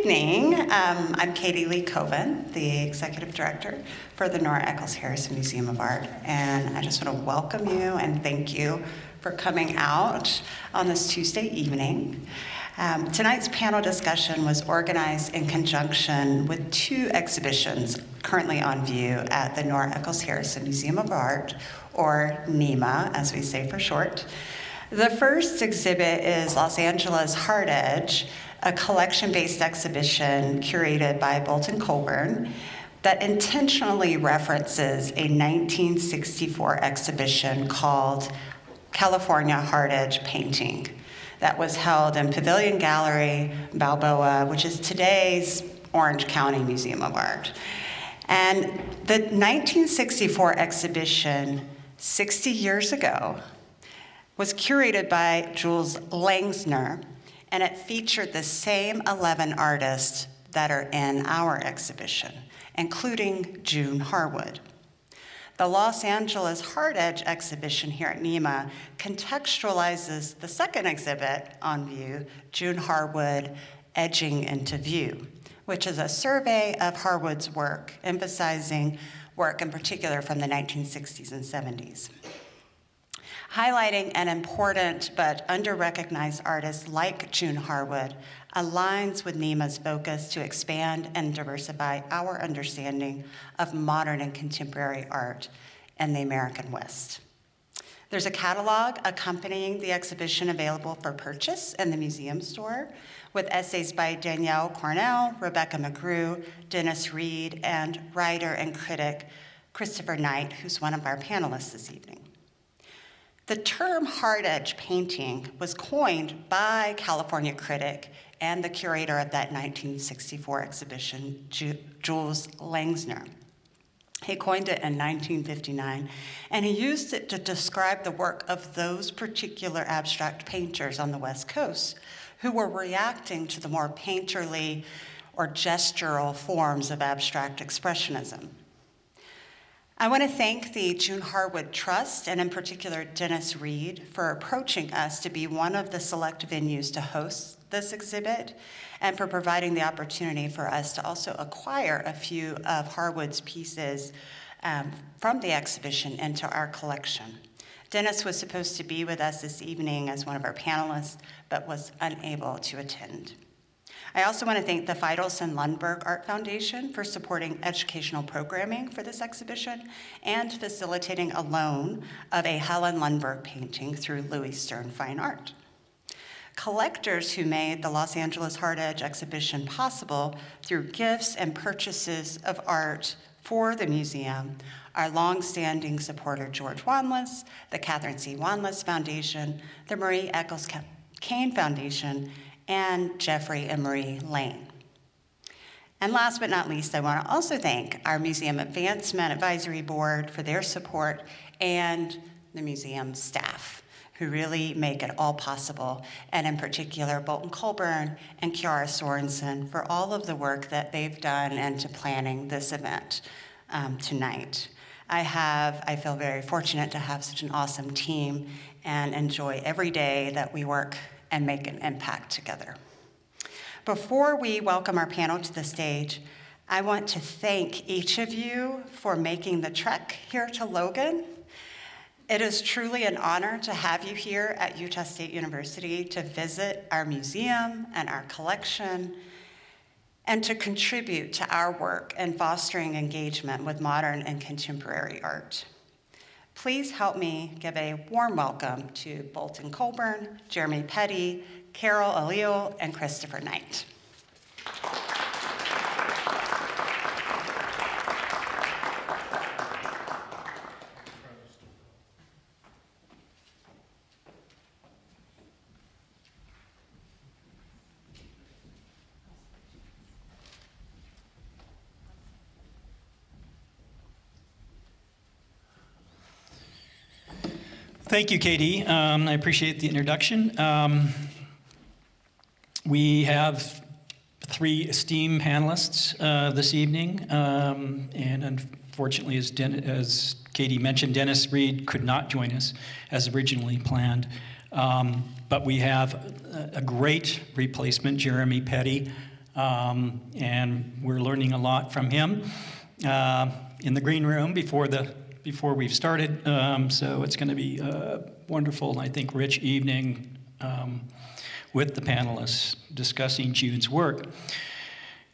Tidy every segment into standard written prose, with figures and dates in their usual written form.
evening. I'm Katie Lee Coven, the Executive Director for the Nora Eccles Harrison Museum of Art, and I just want to welcome you and thank you for coming out on this Tuesday evening. Tonight's panel discussion was organized in conjunction with two exhibitions currently on view at the Nora Eccles Harrison Museum of Art, or NEMA, as we say for short. The first exhibit is Los Angeles Hard Edge, a collection-based exhibition curated by Bolton Colburn that intentionally references a 1964 exhibition called California Hard Edge Painting that was held in Pavilion Gallery, Balboa, which is today's Orange County Museum of Art. And the 1964 exhibition, 60 years ago, was curated by Jules Langsner, and it featured the same 11 artists that are in our exhibition, including June Harwood. The Los Angeles Hard Edge exhibition here at NEMA contextualizes the second exhibit on view, June Harwood, Edging into View, which is a survey of Harwood's work, emphasizing work in particular from the 1960s and 70s. Highlighting an important but under-recognized artist like June Harwood aligns with NEMA's focus to expand and diversify our understanding of modern and contemporary art in the American West. There's a catalog accompanying the exhibition available for purchase in the museum store with essays by Danielle Cornell, Rebecca McGrew, Dennis Reed, and writer and critic Christopher Knight, who's one of our panelists this evening. The term hard edge painting was coined by California critic and the curator of that 1964 exhibition, Jules Langsner. He coined it in 1959, and he used it to describe the work of those particular abstract painters on the West Coast who were reacting to the more painterly or gestural forms of abstract expressionism. I want to thank the June Harwood Trust, and in particular Dennis Reed, for approaching us to be one of the select venues to host this exhibit, and for providing the opportunity for us to also acquire a few of Harwood's pieces from the exhibition into our collection. Dennis was supposed to be with us this evening as one of our panelists, but was unable to attend. I also want to thank the Feidelson Lundberg Art Foundation for supporting educational programming for this exhibition and facilitating a loan of a Helen Lundberg painting through Louis Stern Fine Art. Collectors who made the Los Angeles Hard Edge exhibition possible through gifts and purchases of art for the museum are longstanding supporter George Wanless, the Catherine C. Wanless Foundation, the Marie Eccles Kane Foundation, and Jeffrey and Marie Lane. And last but not least, I want to also thank our Museum Advancement Advisory Board for their support and the museum staff who really make it all possible, and in particular, Bolton Colburn and Kiara Sorensen for all of the work that they've done into planning this event tonight. I feel very fortunate to have such an awesome team and enjoy every day that we work and make an impact together. Before we welcome our panel to the stage, I want to thank each of you for making the trek here to Logan. It is truly an honor to have you here at Utah State University to visit our museum and our collection and to contribute to our work in fostering engagement with modern and contemporary art. Please help me give a warm welcome to Bolton Colburn, Jeremy Petty, Carol Allil, and Christopher Knight. Thank you, Katie. I appreciate the introduction. We have three esteemed panelists this evening, and unfortunately, as Katie mentioned, Dennis Reed could not join us as originally planned. But we have a great replacement, Jeremy Petty, and we're learning a lot from him in the green room before we've started. So it's going to be a wonderful, I think, rich evening with the panelists discussing June's work.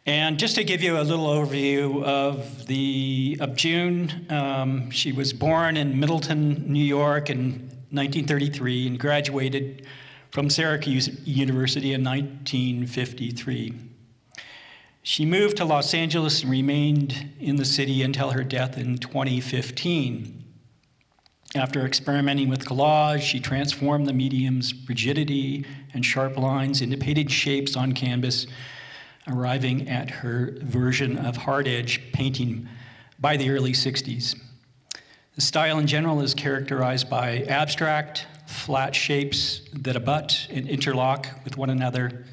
And just to give you a little overview of June, she was born in Middleton, New York in 1933 and graduated from Syracuse University in 1953. She moved to Los Angeles and remained in the city until her death in 2015. After experimenting with collage, she transformed the medium's rigidity and sharp lines into painted shapes on canvas, arriving at her version of hard edge painting by the early 60s. The style in general is characterized by abstract, flat shapes that abut and interlock with one another,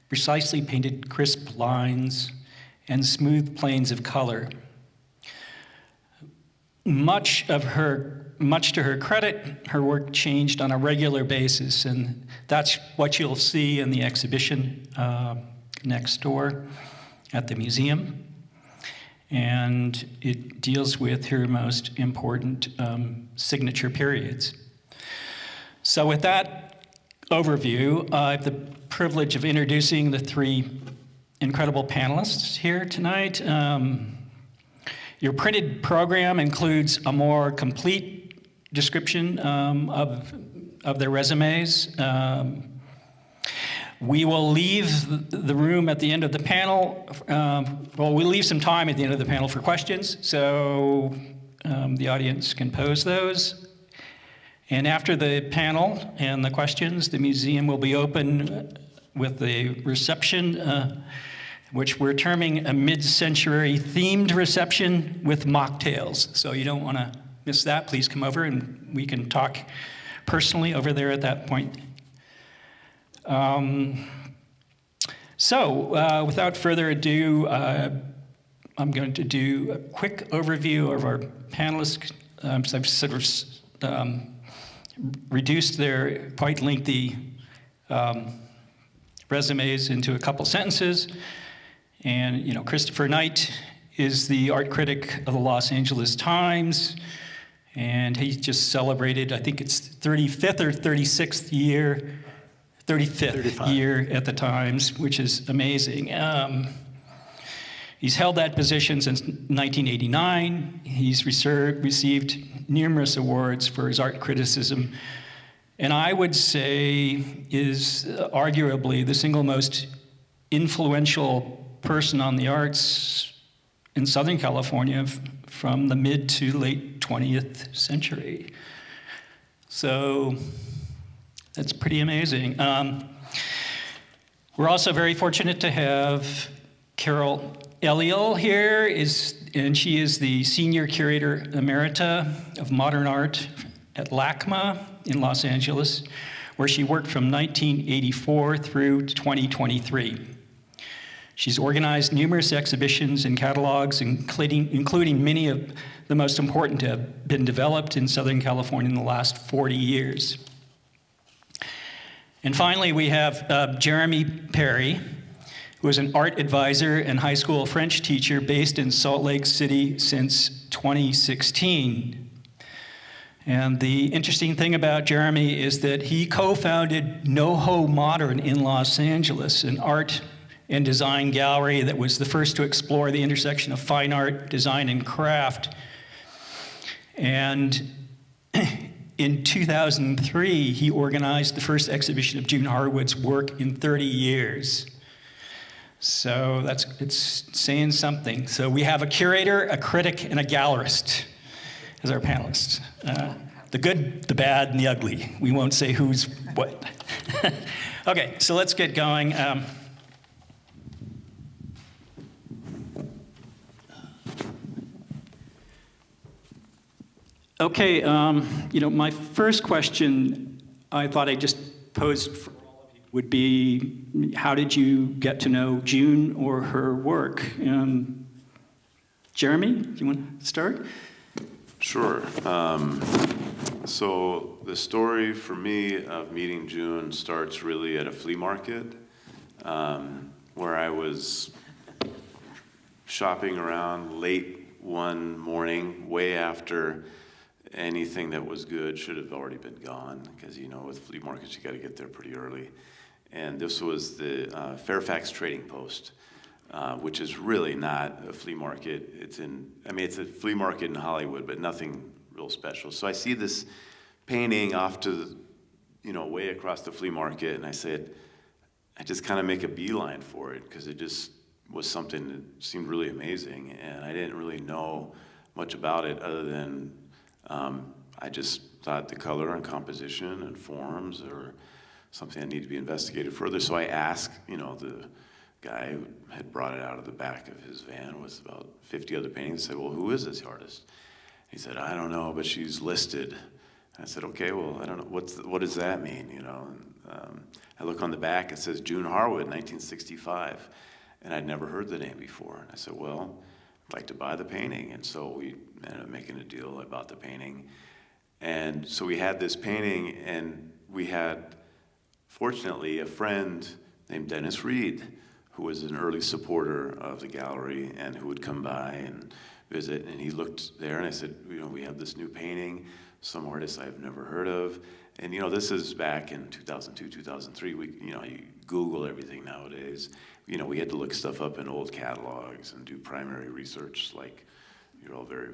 precisely painted crisp lines, and smooth planes of color. Much to her credit, her work changed on a regular basis, and that's what you'll see in the exhibition next door at the museum. And it deals with her most important signature periods. So with that overview, I have the privilege of introducing the three incredible panelists here tonight. Your printed program includes a more complete description of their resumes. We will leave the room at the end of the panel. We'll leave some time at the end of the panel for questions, so the audience can pose those. And after the panel and the questions, the museum will be open with a reception, which we're terming a mid-century themed reception with mocktails. So you don't want to miss that. Please come over and we can talk personally over there at that point. Without further ado, I'm going to do a quick overview of our panelists. So I've sort of reduced their quite lengthy resumes into a couple sentences. And, Christopher Knight is the art critic of the Los Angeles Times, and he just celebrated, I think it's 35th or 36th year, 35th year at the Times, which is amazing. He's held that position since 1989. He's received numerous awards for his art criticism, and I would say is arguably the single most influential person on the arts in Southern California from the mid to late 20th century. So that's pretty amazing. We're also very fortunate to have Carol Eliel here, and she is the Senior Curator Emerita of Modern Art at LACMA in Los Angeles, where she worked from 1984 through 2023. She's organized numerous exhibitions and catalogs, including many of the most important to have been developed in Southern California in the last 40 years. And finally, we have Jeremy Perry, who is an art advisor and high school French teacher based in Salt Lake City since 2016. And the interesting thing about Jeremy is that he co-founded NoHo Modern in Los Angeles, an art and design gallery that was the first to explore the intersection of fine art, design, and craft. And in 2003, he organized the first exhibition of June Harwood's work in 30 years. So it's saying something. So we have a curator, a critic, and a gallerist as our panelists. The good, the bad, and the ugly. We won't say who's what. Okay, so let's get going. Okay, my first question I thought I just posed for all of you would be, how did you get to know June or her work? Jeremy, do you want to start? Sure. So the story for me of meeting June starts really at a flea market. When where I was shopping around late one morning, way after anything that was good should have already been gone, because with flea markets you got to get there pretty early. And this was the Fairfax Trading Post, which is really not a flea market. It's a flea market in Hollywood, but nothing real special. So I see this painting off to way across the flea market, and I just kind of make a beeline for it, because it just was something that seemed really amazing, and I didn't really know much about it other than I just thought the color and composition and forms or something that needed to be investigated further. So I asked, the guy who had brought it out of the back of his van with about 50 other paintings. I said, well, who is this artist? He said, I don't know, but she's listed. And I said, okay, well, I don't know, what does that mean, And, I look on the back, it says June Harwood, 1965, and I'd never heard the name before. And I said, well, I'd like to buy the painting. And so we ended up making a deal. I bought the painting. And so we had this painting, and we had, fortunately, a friend named Dennis Reed, who was an early supporter of the gallery and who would come by and visit. And he looked there, and I said, we have this new painting, some artists I've never heard of. And, this is back in 2002, 2003. You Google everything nowadays. We had to look stuff up in old catalogs and do primary research like you're all very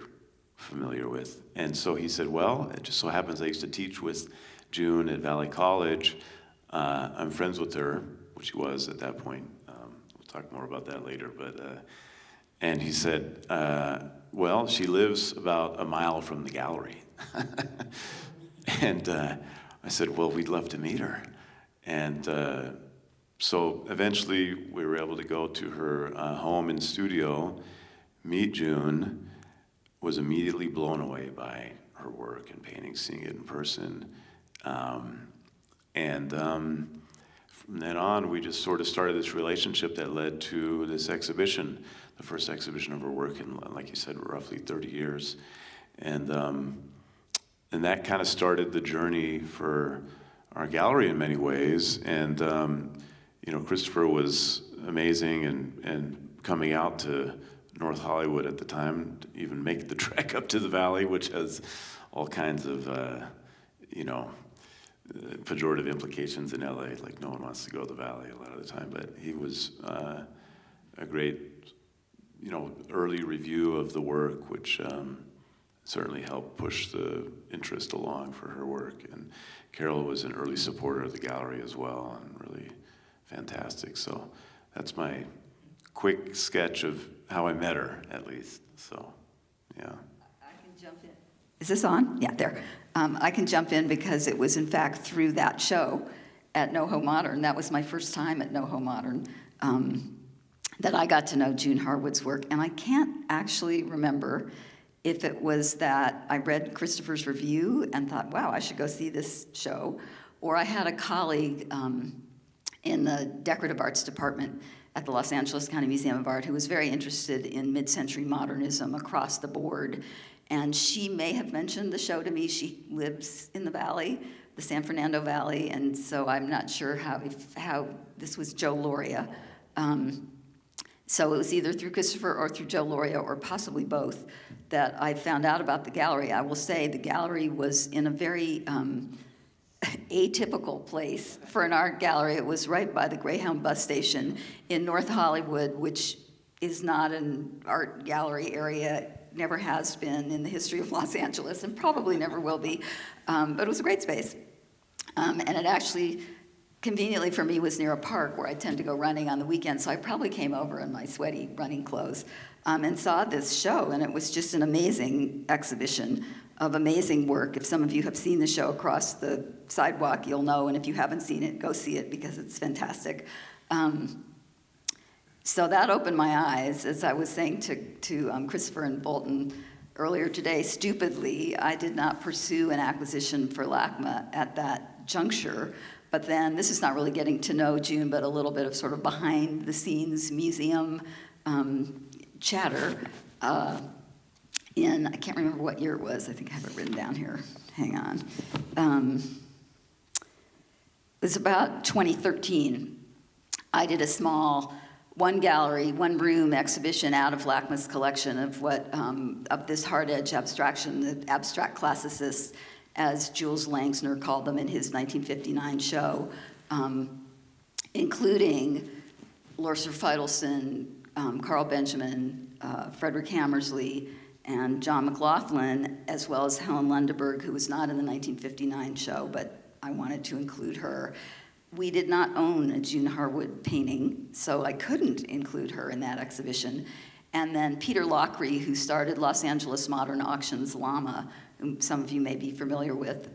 familiar with. And so he said, well, it just so happens I used to teach with June at Valley College. I'm friends with her, which she was at that point. We'll talk more about that later. And he said, well, she lives about a mile from the gallery. And I said, well, we'd love to meet her. And so eventually we were able to go to her home and studio, meet June, was immediately blown away by her work and paintings, seeing it in person. From then on, we just sort of started this relationship that led to this exhibition, the first exhibition of her work in, like you said, roughly 30 years. And that kind of started the journey for our gallery in many ways. And, Christopher was amazing and coming out to North Hollywood at the time to even make the trek up to the Valley, which has all kinds of, pejorative implications in LA. Like no one wants to go to the Valley a lot of the time, but he was a great, early review of the work, which certainly helped push the interest along for her work. And Carol was an early supporter of the gallery as well, and really fantastic. So that's my quick sketch of how I met her, at least. So, yeah. I can jump in. Is this on? Yeah, there. I can jump in because it was, in fact, through that show at NoHo Modern. That was my first time at NoHo Modern that I got to know June Harwood's work. And I can't actually remember if it was that I read Christopher's review and thought, wow, I should go see this show, or I had a colleague in the Decorative Arts Department at the Los Angeles County Museum of Art who was very interested in mid-century modernism across the board. And she may have mentioned the show to me. She lives in the Valley, the San Fernando Valley, and so I'm not sure how this was Joe Loria. So it was either through Christopher or through Joe Loria, or possibly both, that I found out about the gallery. I will say the gallery was in a very atypical place for an art gallery. It was right by the Greyhound bus station in North Hollywood, which is not an art gallery area, never has been in the history of Los Angeles, and probably never will be. But it was a great space. And it actually, conveniently for me, was near a park where I tend to go running on the weekends, so I probably came over in my sweaty running clothes and saw this show, and it was just an amazing exhibition of amazing work. If some of you have seen the show across the sidewalk, you'll know, and if you haven't seen it, go see it because it's fantastic. So that opened my eyes. As I was saying to Christopher and Bolton earlier today, stupidly, I did not pursue an acquisition for LACMA at that juncture. But then, this is not really getting to know June, but a little bit of sort of behind the scenes museum chatter. I can't remember what year it was. I think I have it written down here. Hang on. It was about 2013. I did a small one gallery, one room exhibition out of LACMA's collection of what of this hard edge abstraction, the abstract classicists, as Jules Langsner called them in his 1959 show, including Lorcer Feidelson, Carl Benjamin, Frederick Hammersley, and John McLaughlin, as well as Helen Lundeberg, who was not in the 1959 show, but I wanted to include her. We did not own a June Harwood painting, so I couldn't include her in that exhibition. And then Peter Lockery, who started Los Angeles Modern Auctions Llama, whom some of you may be familiar with,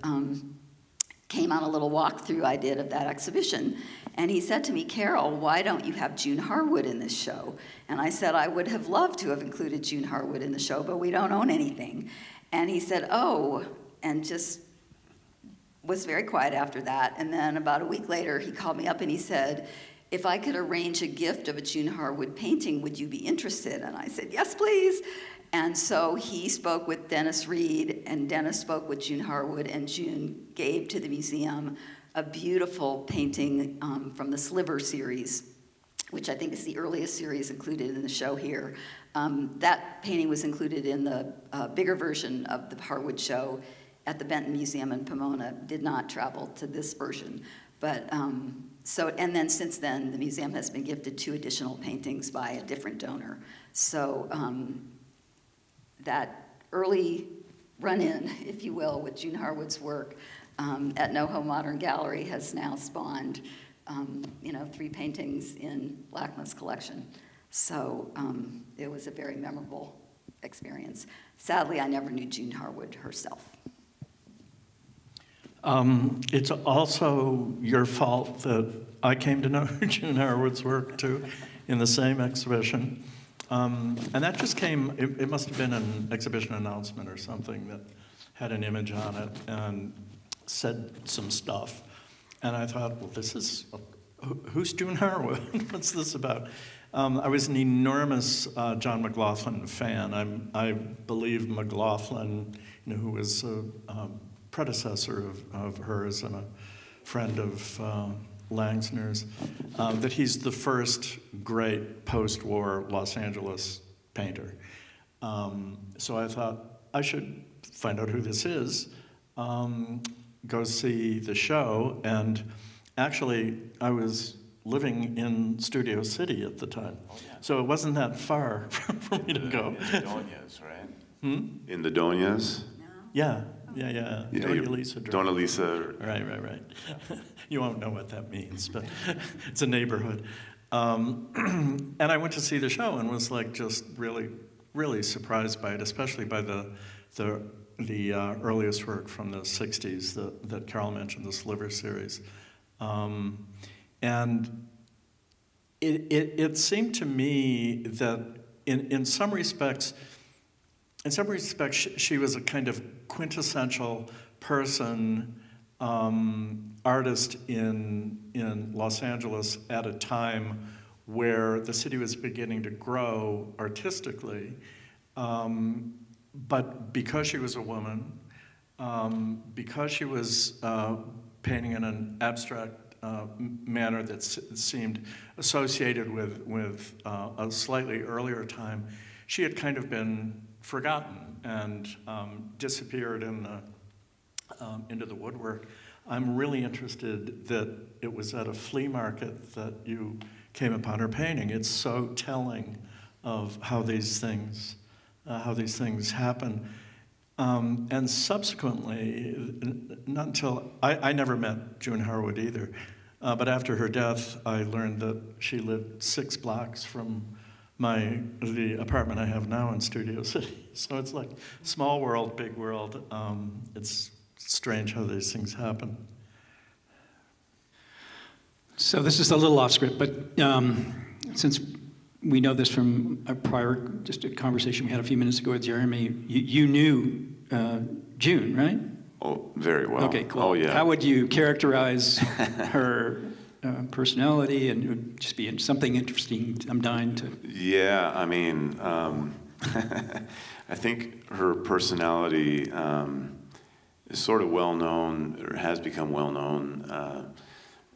came on a little walkthrough I did of that exhibition. And he said to me, Carol, why don't you have June Harwood in this show? And I said, I would have loved to have included June Harwood in the show, but we don't own anything. And he said, oh, and just was very quiet after that. And then about a week later, he called me up and he said, if I could arrange a gift of a June Harwood painting, would you be interested? And I said, yes, please. And so he spoke with Dennis Reed, and Dennis spoke with June Harwood, and June gave to the museum a beautiful painting from the Sliver series, which I think is the earliest series included in the show here. That painting was included in the bigger version of the Harwood show at the Benton Museum in Pomona, did not travel to this version. But and then since then, the museum has been gifted 2 additional paintings by a different donor. So that early run-in, if you will, with June Harwood's work at NoHo Modern Gallery has now spawned 3 paintings in LACMA's collection. So it was a very memorable experience. Sadly, I never knew June Harwood herself. It's also your fault that I came to know June Harwood's work too in the same exhibition. And that just came, it must have been an exhibition announcement or something that had an image on it and said some stuff. And I thought, well, this is, who's June Harwood? What's this about? I was an enormous John McLaughlin fan. I believe McLaughlin, who was a predecessor of hers and a friend of Langsner's, that he's the first great post-war Los Angeles painter. So I thought, I should find out who this is, go see the show, and actually I was living in Studio City at the time. Oh, yeah. So it wasn't that far for me to go. In the Donias, right? In the Donias? Yeah. Dona Lisa. Right. You won't know what that means, but it's a neighborhood. And I went to see the show and was like just really, really surprised by it, especially by the earliest work from the 60s that Carol mentioned, the Sliver series. And it seemed to me that in some respects, she was a kind of quintessential person, artist in Los Angeles at a time where the city was beginning to grow artistically. But because she was a woman, because she was painting in an abstract manner that seemed associated with a slightly earlier time, she had kind of been forgotten and disappeared into the woodwork. I'm really interested that it was at a flea market that you came upon her painting. It's so telling of how these things happen. And subsequently, not until I never met June Harwood either, but after her death, I learned that she lived 6 blocks from the apartment I have now in Studio City. So it's like small world, big world. It's strange how these things happen. So this is a little off script, but since we know this from a just a conversation we had a few minutes ago with Jeremy, you knew June, right? Oh, very well. Okay, cool. Oh, yeah. How would you characterize her personality, and it would just be something interesting? I'm dying to. Yeah, I mean, I think her personality is sort of well known, or has become well known,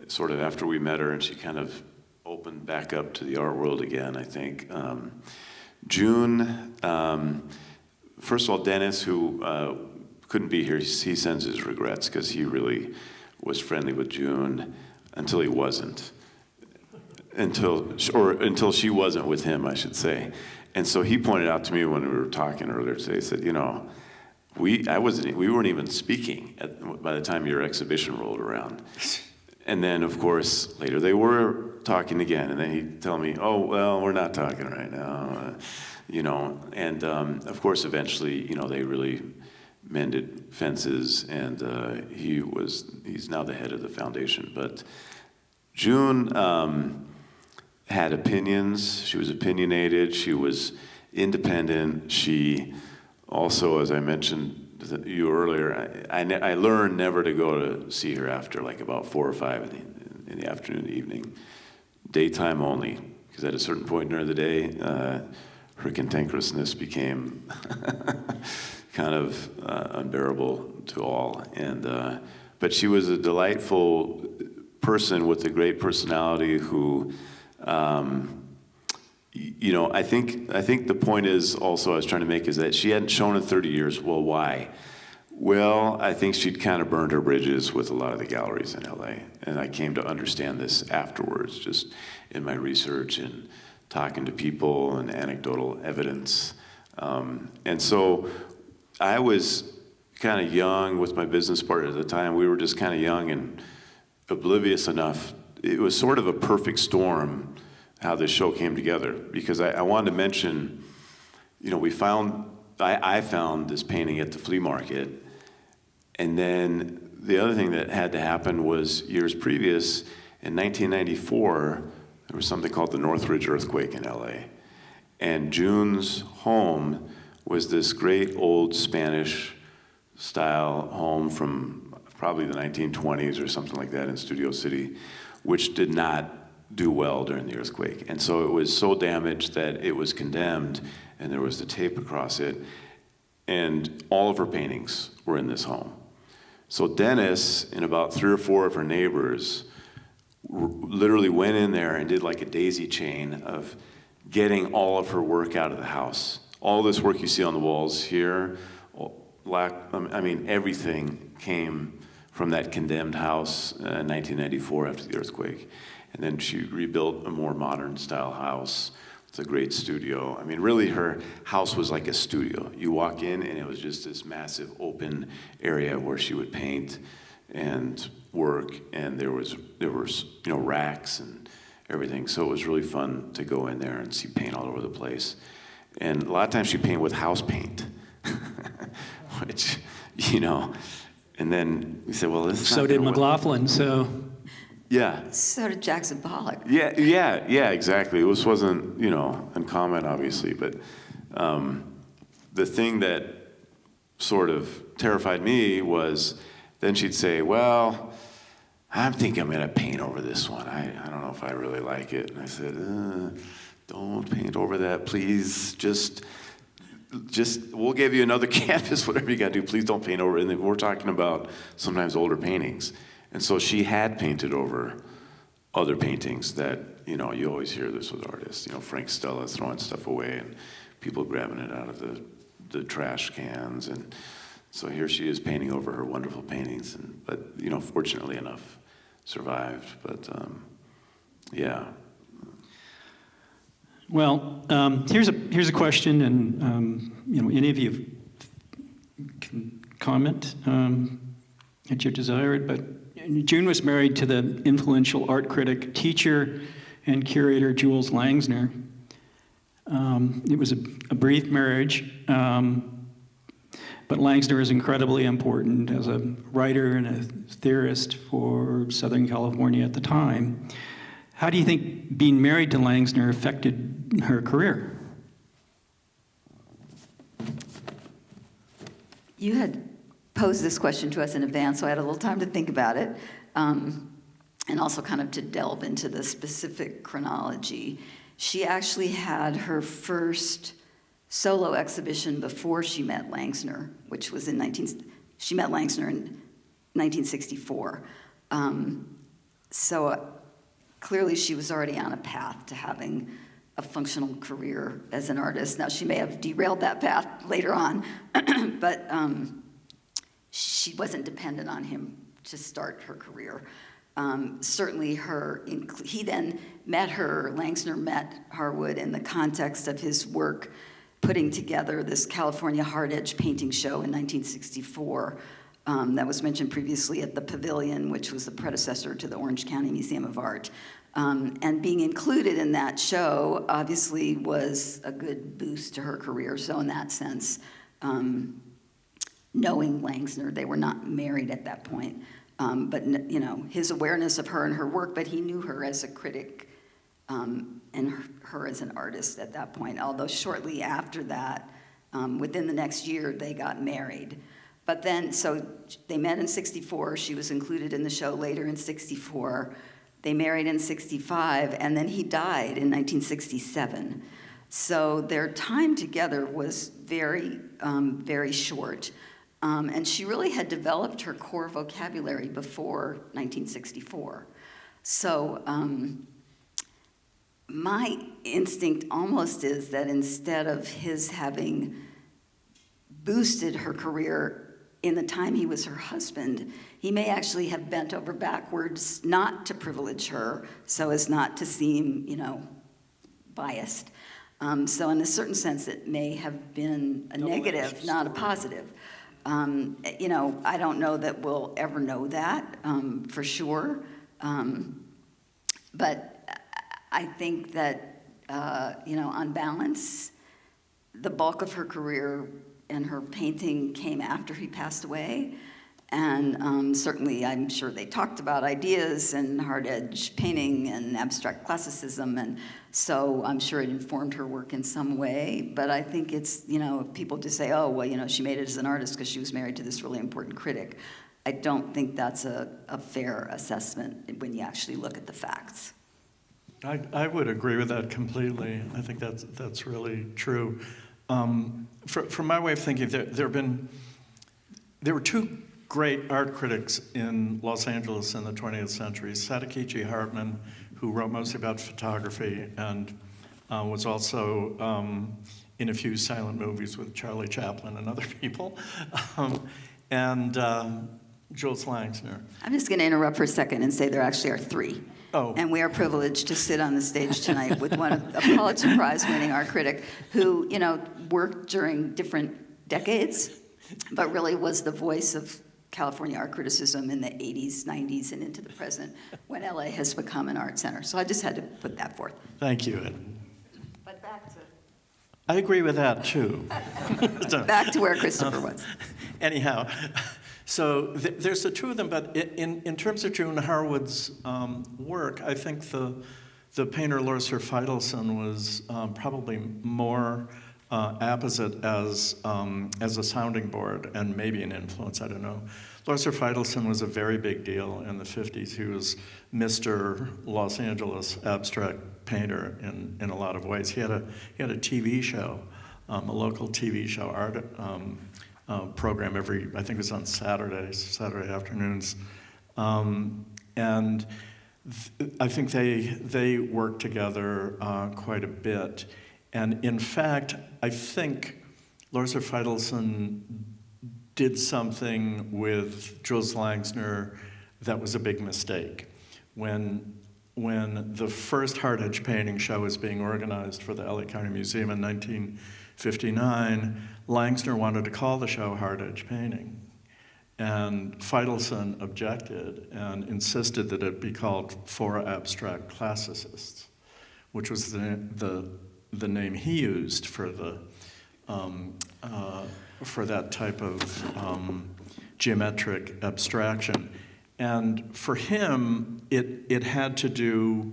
sort of after we met her, and she kind of opened back up to the art world again, I think. June, first of all, Dennis, who couldn't be here, he sends his regrets because he really was friendly with June until he wasn't. Until she wasn't with him, I should say. And so he pointed out to me when we were talking earlier today, he said, you know, we weren't even speaking by the time your exhibition rolled around. And then, of course, later they were talking again, and then he'd tell me, oh, well, we're not talking right now, you know. And, of course, eventually, you know, they really mended fences, and he's now the head of the foundation. But June had opinions. She was opinionated. She was independent. She also, as I mentioned to you earlier, I learned never to go to see her after like about 4 or 5 in the afternoon, evening, daytime only, because at a certain point during the day, her cantankerousness became kind of unbearable to all. And but she was a delightful person with a great personality who, you know, I think the point is also I was trying to make is that she hadn't shown in 30 years. Well, why? Well, I think she'd kind of burned her bridges with a lot of the galleries in LA, and I came to understand this afterwards, just in my research and talking to people and anecdotal evidence. And so I was kind of young with my business partner at the time. We were just kind of young and oblivious enough. It was sort of a perfect storm how this show came together, because I wanted to mention, you know, I found this painting at the flea market, and then the other thing that had to happen was years previous, in 1994, there was something called the Northridge earthquake in LA, and June's home was this great old Spanish style home from probably the 1920s or something like that in Studio City, which did not do well during the earthquake. And so it was so damaged that it was condemned, and there was the tape across it, and all of her paintings were in this home. So Dennis and about 3 or 4 of her neighbors literally went in there and did like a daisy chain of getting all of her work out of the house. All this work you see on the walls here, I mean, everything came from that condemned house in 1994 after the earthquake. And then she rebuilt a more modern style house. It's a great studio. I mean, really her house was like a studio. You walk in and it was just this massive open area where she would paint and work, and there was you know, racks and everything. So it was really fun to go in there and see paint all over the place. And a lot of times she painted with house paint, which, you know, and then we said, well, this is So did McLaughlin, so... Yeah. So did Jackson Pollock. Yeah, exactly. This wasn't, you know, uncommon, obviously, but the thing that sort of terrified me was then she'd say, well, I think I'm going to paint over this one. I don't know if I really like it. And I said, don't paint over that, please. Just we'll give you another canvas, whatever you got to do. Please don't paint over it. And we're talking about sometimes older paintings. And so she had painted over other paintings that, you know, you always hear this with artists, you know, Frank Stella throwing stuff away and people grabbing it out of the trash cans. And so here she is painting over her wonderful paintings, but, you know, fortunately enough, survived. But, yeah. Well, here's a question, and you know, any of you can comment at your desire. But June was married to the influential art critic, teacher, and curator Jules Langsner. It was a brief marriage, but Langsner is incredibly important as a writer and a theorist for Southern California at the time. How do you think being married to Langsner affected her career? You had posed this question to us in advance, so I had a little time to think about it, and also kind of to delve into the specific chronology. She actually had her first solo exhibition before she met Langsner, which was she met Langsner in 1964. So clearly she was already on a path to having a functional career as an artist. Now, she may have derailed that path later on, but she wasn't dependent on him to start her career. Certainly he then met her, Langsner met Harwood in the context of his work putting together this California Hard Edge painting show in 1964 that was mentioned previously at the Pavilion, which was the predecessor to the Orange County Museum of Art. And being included in that show obviously was a good boost to her career. So in that sense, knowing Langsner, they were not married at that point, but you know, his awareness of her and her work, but he knew her as a critic and her as an artist at that point. Although shortly after that, within the next year, they got married. But then, so they met in 64. She was included in the show later in 64. They married in 65, and then he died in 1967. So their time together was very, very short. And she really had developed her core vocabulary before 1964. So my instinct almost is that instead of his having boosted her career in the time he was her husband, he may actually have bent over backwards not to privilege her so as not to seem, you know, biased. So in a certain sense, it may have been a negative, not a positive. You know, I don't know that we'll ever know that for sure. But I think that, you know, on balance, the bulk of her career and her painting came after he passed away. And certainly, I'm sure they talked about ideas and hard edge painting and abstract classicism. And so I'm sure it informed her work in some way. But I think it's, you know, people just say, oh, well, you know, she made it as an artist because she was married to this really important critic. I don't think that's a fair assessment when you actually look at the facts. I would agree with that completely. I think that's really true. From my way of thinking, there were two great art critics in Los Angeles in the 20th century. Sadakichi Hartman, who wrote mostly about photography and was also in a few silent movies with Charlie Chaplin and other people, and Jules Langsner. I'm just going to interrupt for a second and say there actually are three. Oh. And we are privileged to sit on the stage tonight with a Pulitzer Prize-winning art critic who, you know, worked during different decades, but really was the voice of California art criticism in the 80s, 90s, and into the present, when LA has become an art center. So I just had to put that forth. Thank you. But back to... I agree with that, too. Back to where Christopher was. Anyhow, so there's the two of them, but in terms of June Harwood's work, I think the painter Lorser Feidelson was probably more apposite as a sounding board and maybe an influence, I don't know. Lorser Feidelson was a very big deal in the 50s. He was Mr. Los Angeles abstract painter in a lot of ways. He had a TV show, a local TV show art program I think it was on Saturday afternoons. And I think they worked together quite a bit. And in fact, I think Lorser Feidelson did something with Jules Langsner that was a big mistake. When the first hard edge painting show was being organized for the LA County Museum in 1959, Langsner wanted to call the show Hard Edge Painting. And Feidelson objected and insisted that it be called For Abstract Classicists, which was the name he used for that type of geometric abstraction. And for him, it had to do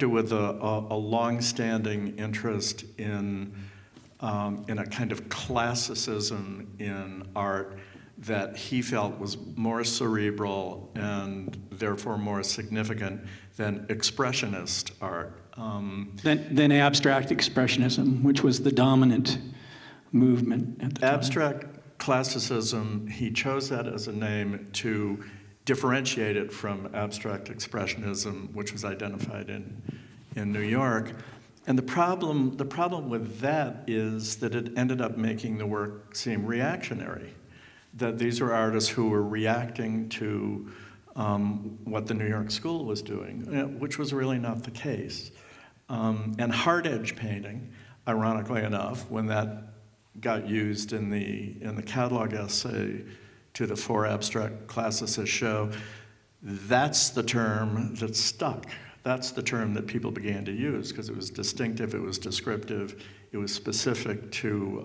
with a long-standing interest in a kind of classicism in art that he felt was more cerebral and therefore more significant than expressionist art. Than abstract expressionism, which was the dominant movement at the time. Abstract classicism, he chose that as a name to differentiate it from abstract expressionism, which was identified in New York. And the problem with that is that it ended up making the work seem reactionary, that these were artists who were reacting to what the New York School was doing, which was really not the case. And hard edge painting, ironically enough, when that got used in the catalog essay to the 4 abstract classicists show, that's the term that stuck. That's the term that people began to use because it was distinctive, it was descriptive, it was specific to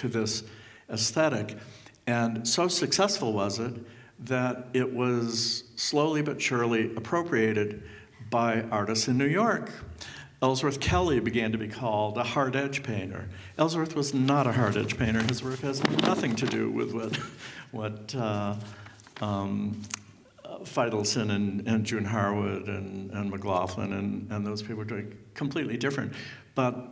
this aesthetic. And so successful was it that it was slowly but surely appropriated by artists in New York. Ellsworth Kelly began to be called a hard edge painter. Ellsworth was not a hard edge painter. His work has nothing to do with what Feidelson and June Harwood and McLaughlin and those people were doing. Completely different. But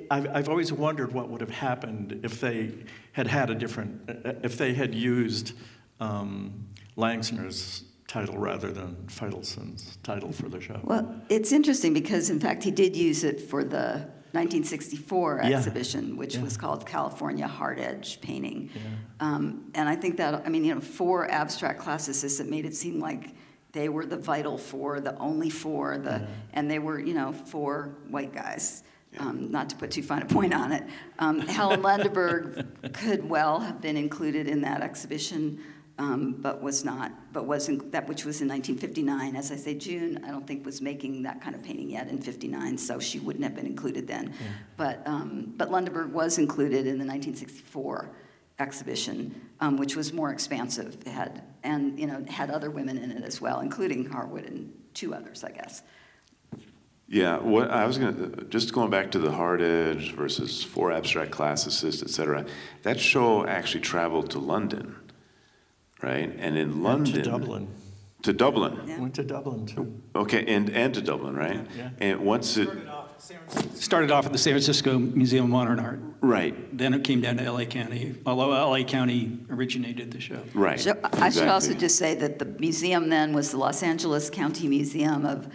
I've always wondered what would have happened if they if they had used Langsner's title rather than Feidelson's title for the show. Well, it's interesting because, in fact, he did use it for the 1964 Yeah. exhibition, which Yeah. was called California Hard Edge Painting. Yeah. And I think that, I mean, 4 abstract classicists, it made it seem like they were the vital 4, the only 4, and they were, 4 white guys. Not to put too fine a point on it. Helen Lundeberg could well have been included in that exhibition, but was not. But that which was in 1959. As I say, June, I don't think was making that kind of painting yet in '59, so she wouldn't have been included then. Yeah. But Lundeberg was included in the 1964 exhibition, which was more expansive. It had other women in it as well, including Harwood and 2 others, I guess. Yeah, just going back to the hard edge versus 4 abstract classicists, et cetera, that show actually traveled to London, right? And in London... And to Dublin. To Dublin. Yeah. Went to Dublin, too. Okay, and to Dublin, right? Yeah. And once it... Started off at the San Francisco Museum of Modern Art. Right, Then it came down to LA County, although LA County originated the show. right. So I should also exactly. just say that the museum then was the Los Angeles County Museum of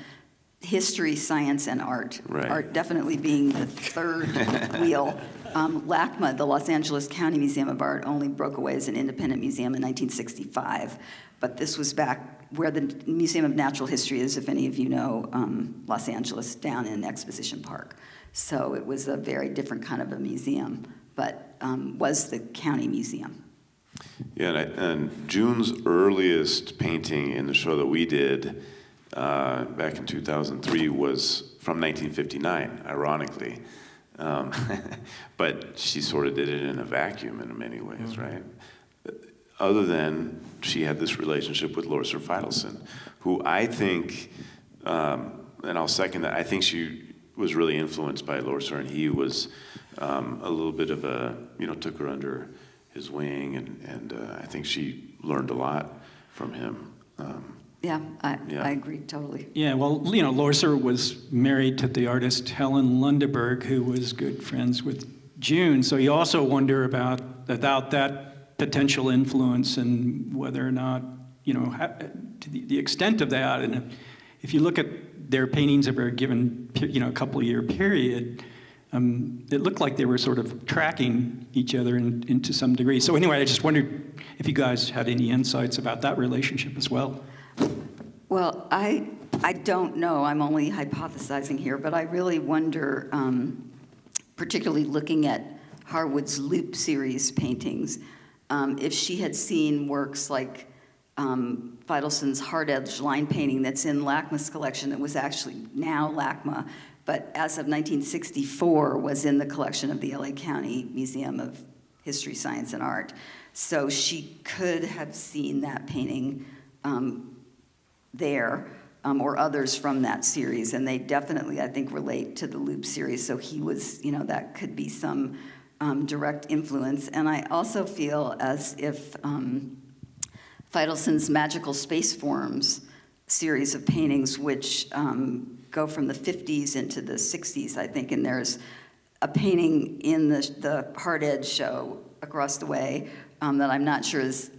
History, Science, and Art. Right. Art definitely being the third wheel. LACMA, the Los Angeles County Museum of Art, only broke away as an independent museum in 1965. But this was back where the Museum of Natural History is, if any of you know Los Angeles, down in Exposition Park. So it was a very different kind of a museum, but was the county museum. Yeah, and June's earliest painting in the show that we did back in 2003 was from 1959, ironically. But she sort of did it in a vacuum in many ways, right? Other than she had this relationship with Lorser Feidelson, who I think, and I'll second that, I think she was really influenced by Lorser, and he was a little bit of took her under his wing, and I think she learned a lot from him. I agree totally. Yeah, well, Lorser was married to the artist Helen Lundeberg, who was good friends with June. So you also wonder about that potential influence and whether or not, to the extent of that. And if you look at their paintings over a given, a couple of year period, it looked like they were sort of tracking each other into some degree. So anyway, I just wondered if you guys had any insights about that relationship as well. Well, I don't know. I'm only hypothesizing here, but I really wonder, particularly looking at Harwood's Loop series paintings, if she had seen works like Feidelson's hard edge line painting that's in LACMA's collection that was actually now LACMA, but as of 1964 was in the collection of the LA County Museum of History, Science, and Art. So she could have seen that painting there, or others from that series, and they definitely, I think, relate to the Loop series. So he was, that could be some direct influence. And I also feel as if Feidelson's Magical Space Forms series of paintings, which go from the 50s into the 60s, I think, and there's a painting in the Hard Edge show across the way that I'm not sure is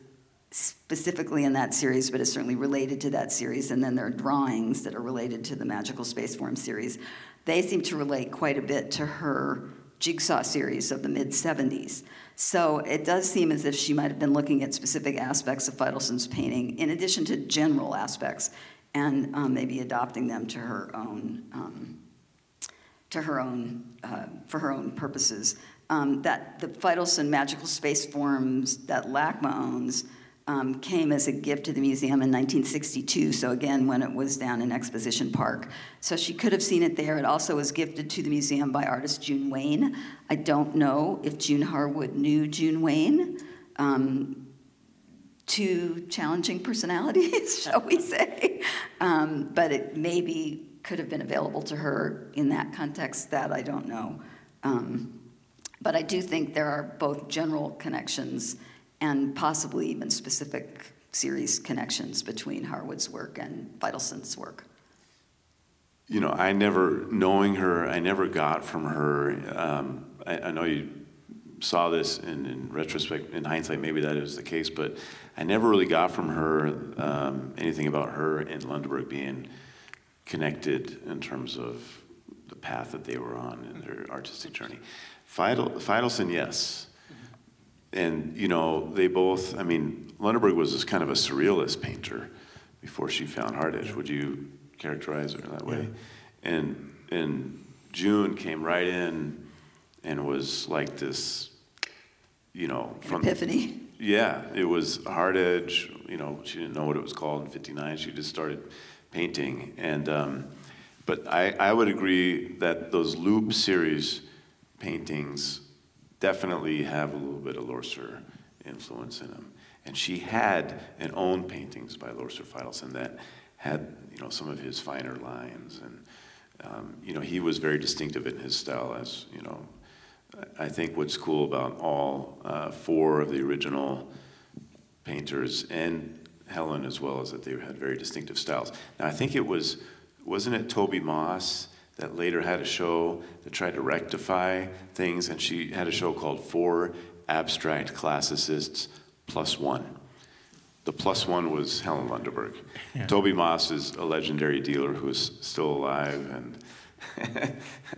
specifically in that series, but is certainly related to that series. And then there are drawings that are related to the Magical Spaceform series. They seem to relate quite a bit to her Jigsaw series of the mid-'70s. So it does seem as if she might have been looking at specific aspects of Feidelson's painting, in addition to general aspects, and maybe adopting them to her own, for her own purposes. That the Feidelson Magical Spaceforms that LACMA owns came as a gift to the museum in 1962, so again, when it was down in Exposition Park. So she could have seen it there. It also was gifted to the museum by artist June Wayne. I don't know if June Harwood knew June Wayne. Two challenging personalities, shall we say. But it maybe could have been available to her in that context. That I don't know. But I do think there are both general connections and possibly even specific series connections between Harwood's work and Feidelson's work. You know, knowing her, I never got from her, I know you saw this in retrospect, in hindsight, maybe that is the case, but I never really got from her anything about her and Lundeberg being connected in terms of the path that they were on in their artistic journey. Feidelson, yes. And, you know, they both, I mean, Lundeberg was this kind of a surrealist painter before she found hard edge. Would you characterize her that way? Yeah. And June came right in and was like this, you know, from epiphany. Yeah, it was hard edge. You know, she didn't know what it was called in '59. She just started painting. And but I would agree that those Loop series paintings definitely have a little bit of Lorser influence in them. And she had and owned paintings by Lorser Feidelson that had, you know, some of his finer lines. And, you know, he was very distinctive in his style, as, you know, I think what's cool about all four of the original painters and Helen as well is that they had very distinctive styles. Now, I think wasn't it Toby Moss that later had a show that tried to rectify things, and she had a show called Four Abstract Classicists Plus One. The plus one was Helen Lundeberg. Yeah. Toby Moss is a legendary dealer who's still alive, and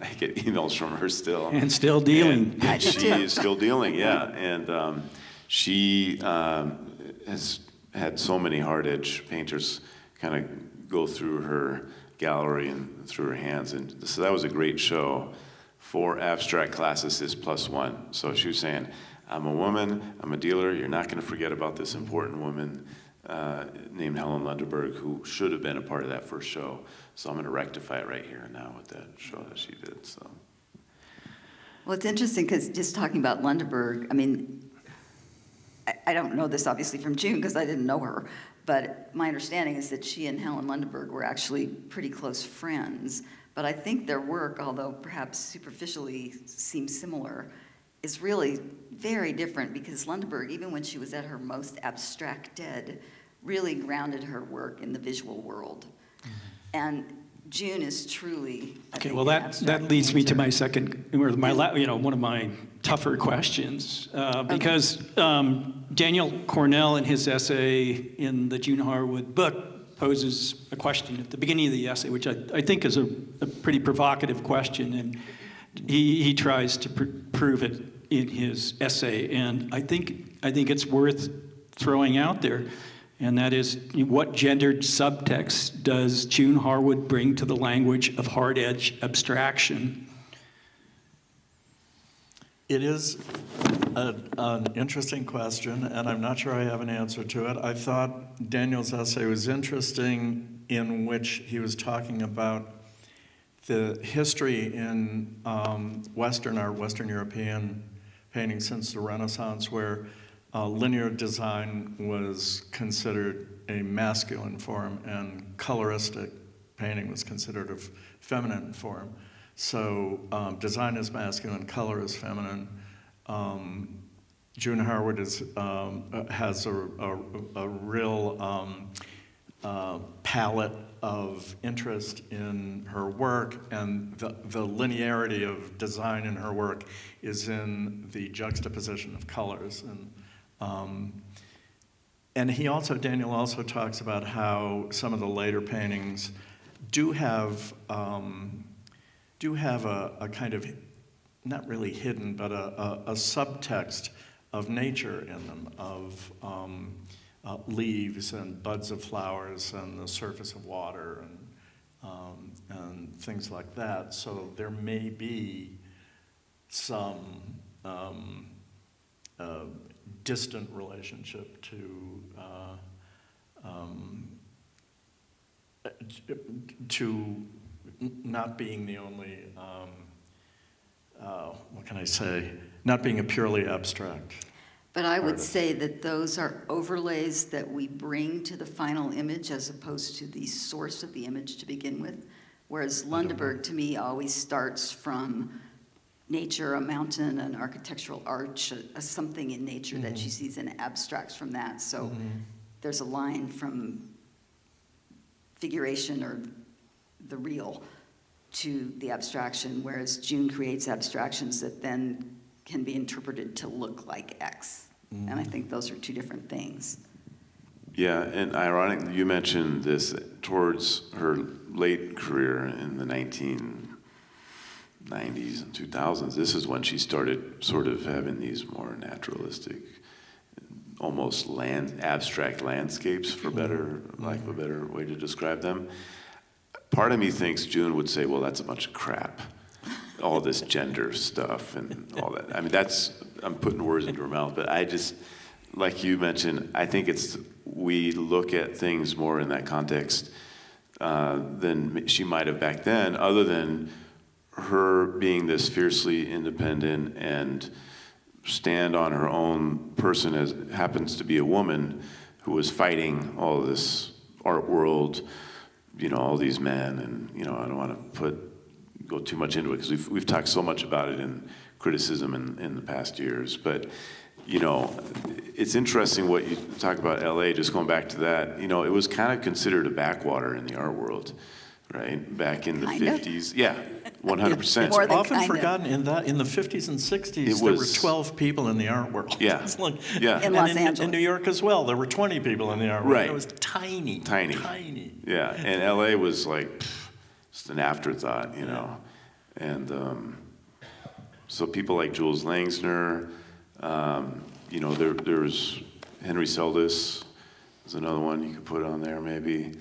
I get emails from her still. And still dealing. And she is still dealing, yeah. And she has had so many hard edge painters kind of go through her gallery and through her hands, and so that was a great show. Four abstract classicists plus one. So she was saying, I'm a woman, I'm a dealer, you're not going to forget about this important woman named Helen Lundeberg, who should have been a part of that first show. So I'm going to rectify it right here and now with that show that she did. So. Well, it's interesting because just talking about Lundeberg, I mean, I don't know this obviously from June because I didn't know her, but my understanding is that she and Helen Lundeberg were actually pretty close friends. But I think their work, although perhaps superficially seems similar, is really very different because Lundeberg, even when she was at her most abstracted, really grounded her work in the visual world. Mm-hmm. And June is truly, okay, well, that leads me to my second, or one of my tougher questions, because Daniel Cornell, in his essay in the June Harwood book, poses a question at the beginning of the essay, which I think is a pretty provocative question, and he tries to prove it in his essay, and I think it's worth throwing out there. And that is, what gendered subtext does June Harwood bring to the language of hard edge abstraction? It is an interesting question, and I'm not sure I have an answer to it. I thought Daniel's essay was interesting, in which he was talking about the history in Western art, Western European painting since the Renaissance, where linear design was considered a masculine form and coloristic painting was considered a feminine form. So design is masculine, color is feminine. June Harwood has a real palette of interest in her work, and the linearity of design in her work is in the juxtaposition of colors. Daniel also talks about how some of the later paintings do have a kind of, not really hidden, but a subtext of nature in them, of leaves and buds of flowers and the surface of water and things like that. So there may be some distant relationship to not being the only, what can I say, not being a purely abstract. But I would artist. say that those are overlays that we bring to the final image as opposed to the source of the image to begin with. Whereas Lundeberg, to me, always starts from nature, a mountain, an architectural arch, something in nature that she sees and abstracts from that. So there's a line from figuration or the real to the abstraction, whereas June creates abstractions that then can be interpreted to look like X. And I think those are two different things. Yeah, and ironic, you mentioned this towards her late career in the 1990s and 2000s. This is when she started sort of having these more naturalistic, almost abstract landscapes, for lack of a better way to describe them. Part of me thinks June would say, well, that's a bunch of crap. All this gender stuff and all that. I mean, I'm putting words into her mouth, but I just, like you mentioned, I think we look at things more in that context than she might have back then, other than her being this fiercely independent and stand on her own person, as happens to be a woman who was fighting all this art world, all these men, and I don't want to go too much into it because we've talked so much about it in criticism in the past years. But it's interesting what you talk about LA, just going back to that. It was kind of considered a backwater in the art world, right? Back in the 50s. Yeah, 100%. More than Often kind of. forgotten in the 50s and 60s, It there were was- 12 people in the art world. Yeah. It's like- Yeah. In and Los Angeles. In New York as well, there were 20 people in the art world. Right. It was tiny. Tiny. Yeah, and LA was like just an afterthought, And so people like Jules Langsner, there's Henry Seldes is another one you could put on there maybe.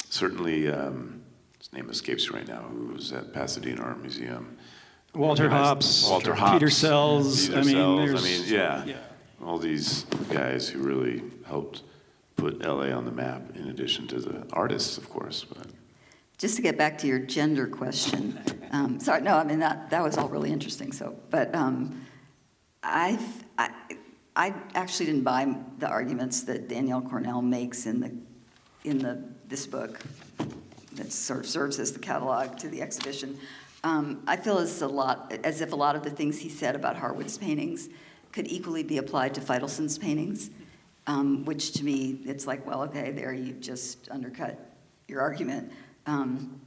Certainly, his name escapes me right now, who was at Pasadena Art Museum. Walter Hopps, Walter Hopps, Peter Sells. Peter Sells. There's, yeah. All these guys who really helped put LA on the map, in addition to the artists, of course. But Just to get back to your gender question, sorry, no, I mean, that was all really interesting. So, but I actually didn't buy the arguments that Danielle Cornell makes in this book that sort of serves as the catalog to the exhibition. I feel as if a lot of the things he said about Harwood's paintings could equally be applied to Feidelson's paintings, which to me, it's like, well, okay, there you've just undercut your argument. And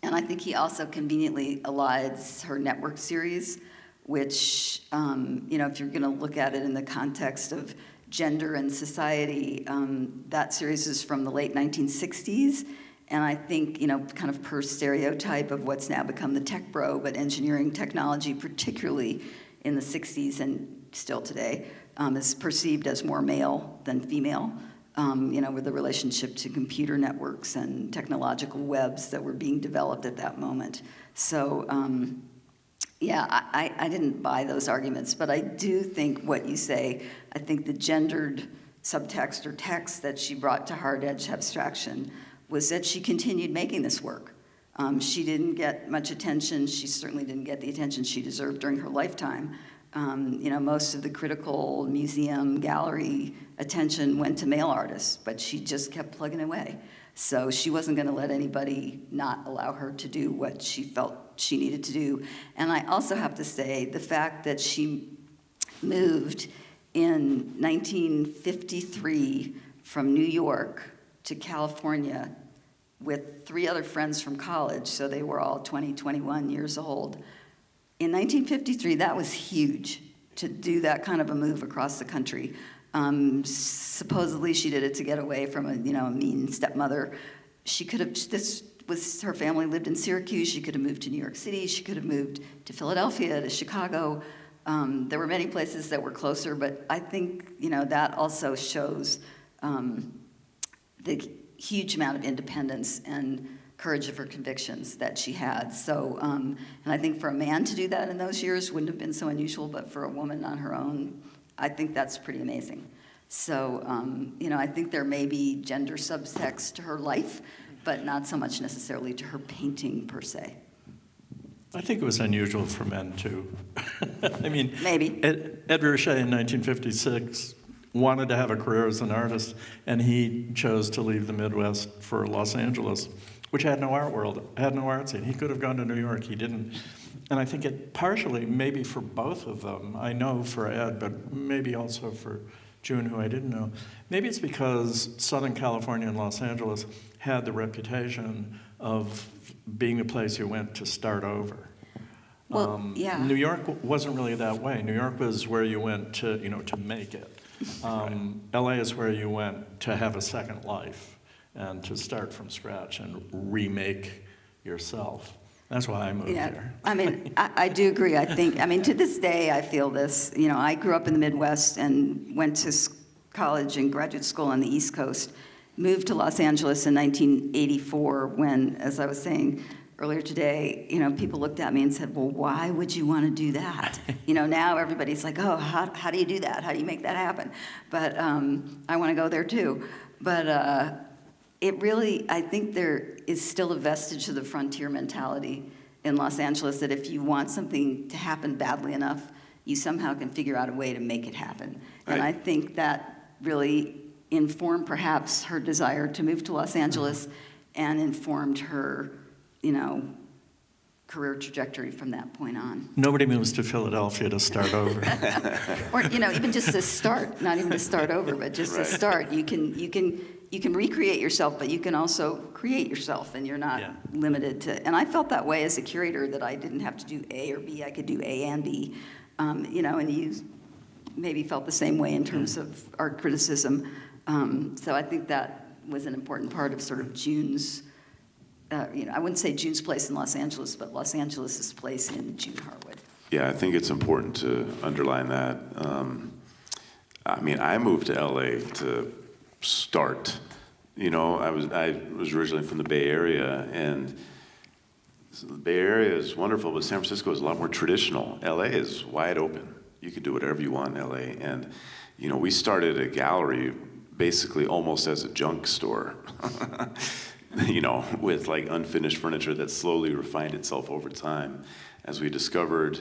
I think he also conveniently elides her network series, which, if you're going to look at it in the context of gender and society, that series is from the late 1960s. And I think, kind of per stereotype of what's now become the tech bro, but engineering technology, particularly in the 60s and still today, is perceived as more male than female. With the relationship to computer networks and technological webs that were being developed at that moment. So, I didn't buy those arguments, but I do think what you say, I think the gendered subtext or text that she brought to hard edge abstraction was that she continued making this work. She didn't get much attention. She certainly didn't get the attention she deserved during her lifetime. Most of the critical museum gallery attention went to male artists, but she just kept plugging away. So she wasn't going to let anybody not allow her to do what she felt she needed to do. And I also have to say the fact that she moved in 1953 from New York to California with 3 other friends from college, so they were all 20, 21 years old. In 1953, that was huge to do that kind of a move across the country. Supposedly she did it to get away from a mean stepmother. She could have, this was, her family lived in Syracuse. She could have moved to New York City. She could have moved to Philadelphia, to Chicago. There were many places that were closer, but I think, that also shows the huge amount of independence and courage of her convictions that she had. So, and I think for a man to do that in those years wouldn't have been so unusual, but for a woman on her own, I think that's pretty amazing. So, I think there may be gender subtext to her life, but not so much necessarily to her painting per se. I think it was unusual for men too. I mean, Maybe. Edward Richet in 1956 wanted to have a career as an artist, and he chose to leave the Midwest for Los Angeles, which had no art world, had no art scene. He could have gone to New York, he didn't. And I think it partially, maybe for both of them, I know for Ed, but maybe also for June, who I didn't know, maybe it's because Southern California and Los Angeles had the reputation of being a place you went to start over. Well, yeah. New York wasn't really that way. New York was where you went to, to make it. LA is where you went to have a second life and to start from scratch and remake yourself. That's why I moved here. I mean, I do agree. I think, to this day, I feel this. I grew up in the Midwest and went to college and graduate school on the East Coast, moved to Los Angeles in 1984 when, as I was saying earlier today, people looked at me and said, well, why would you want to do that? Now everybody's like, oh, how do you do that? How do you make that happen? But I want to go there too. But it really, I think there is still a vestige of the frontier mentality in Los Angeles that if you want something to happen badly enough, you somehow can figure out a way to make it happen. And I think that really informed perhaps her desire to move to Los Angeles and informed her, career trajectory from that point on. Nobody moves to Philadelphia to start over. Or, even just to start, not even to start over, but just to start. You can recreate yourself, but you can also create yourself, and you're not limited to. And I felt that way as a curator, that I didn't have to do A or B. I could do A and B. And you maybe felt the same way in terms of art criticism. So I think that was an important part of sort of June's. I wouldn't say June's place in Los Angeles, but Los Angeles' place in June Harwood. Yeah, I think it's important to underline that. I moved to LA to start. I was originally from the Bay Area, and so the Bay Area is wonderful, but San Francisco is a lot more traditional. LA is wide open. You can do whatever you want in LA. And, we started a gallery basically almost as a junk store. With like unfinished furniture that slowly refined itself over time as we discovered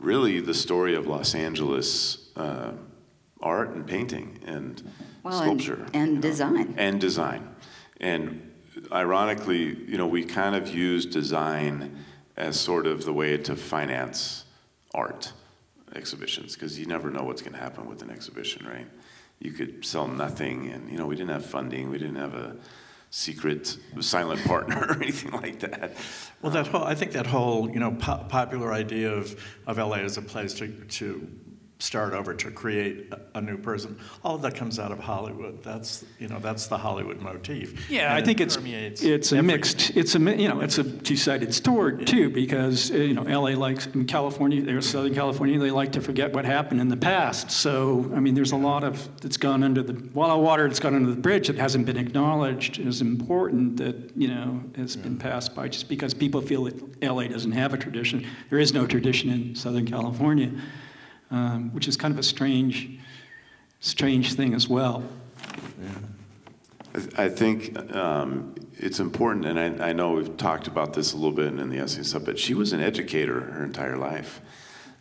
really the story of Los Angeles art and painting and sculpture. And design. And design. And ironically, we kind of use design as sort of the way to finance art exhibitions, because you never know what's going to happen with an exhibition, right? You could sell nothing, and we didn't have funding, we didn't have a secret silent partner or anything like that. Well, I think that whole, popular idea of LA as a place to start over, to create a new person, all of that comes out of Hollywood. That's the Hollywood motif. Yeah, And I think it it's permeates a everything. mixed, it's a two-sided sword too, because LA likes, in California, Southern California, they like to forget what happened in the past. So there's a lot that's gone under the water that's gone under the bridge that hasn't been acknowledged as important, that has been passed by, just because people feel that LA doesn't have a tradition. There is no tradition in Southern California, which is kind of a strange thing as well. I think it's important, and I know we've talked about this a little bit in the essay stuff, but she was an educator her entire life.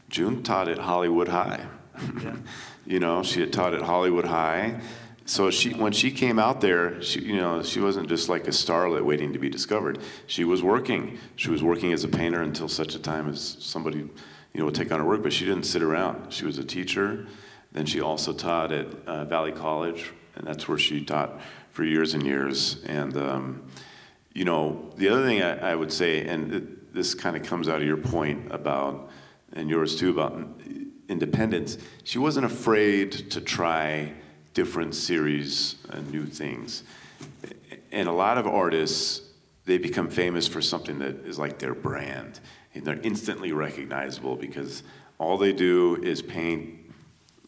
June taught at Hollywood High. She had taught at Hollywood High. So when she came out there, she wasn't just like a starlet waiting to be discovered. She was working. She was working as a painter until such a time as somebody would take on her work, but she didn't sit around. She was a teacher. Then she also taught at Valley College, and that's where she taught for years and years. And, the other thing I would say, and this kind of comes out of your point about, and yours too, about independence, she wasn't afraid to try different series and new things. And a lot of artists, they become famous for something that is like their brand. And they're instantly recognizable because all they do is paint,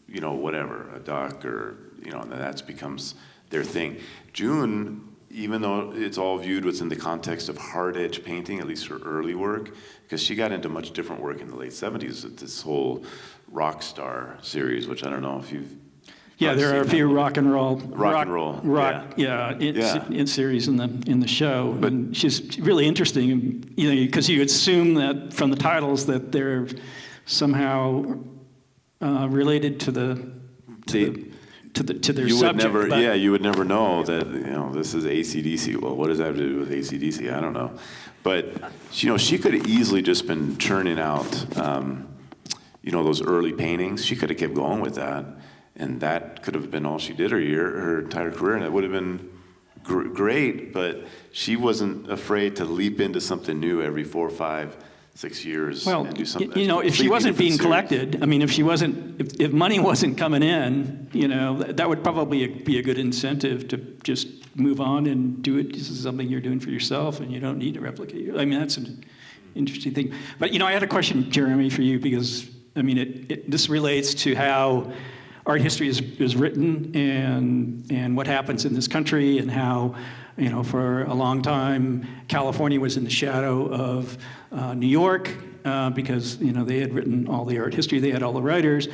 you know, whatever, a duck or, you know, and that becomes their thing. June, even though it's all viewed within the context of hard edge painting, at least her early work, because she got into much different work in the late 70s with this whole rock star series, which I don't know if you've Yeah, there are a few rock and roll, in series in the show. But and she's really interesting, you know, because you assume that from the titles that they're somehow related to their you subject. would never, you would never know that, you know, this is AC/DC. Well, what does that have to do with AC/DC? I don't know. But, you know, she could have easily just been churning out, you know, those early paintings. She could have kept going with that. And that could have been all she did her entire career, and it would have been great, but she wasn't afraid to leap into something new every 4, 5, 6 years Well, and do something. you know, if she wasn't being collected, I mean, if money wasn't coming in, you know, that would probably be a good incentive to just move on and do it. This is something you're doing for yourself, and you don't need to replicate. I mean, that's an interesting thing. But, you know, I had a question, Jeremy, for you, because, I mean, this relates to how art history is written and what happens in this country, and how, you know, for a long time, California was in the shadow of New York because, you know, they had written all the art history, they had all the writers,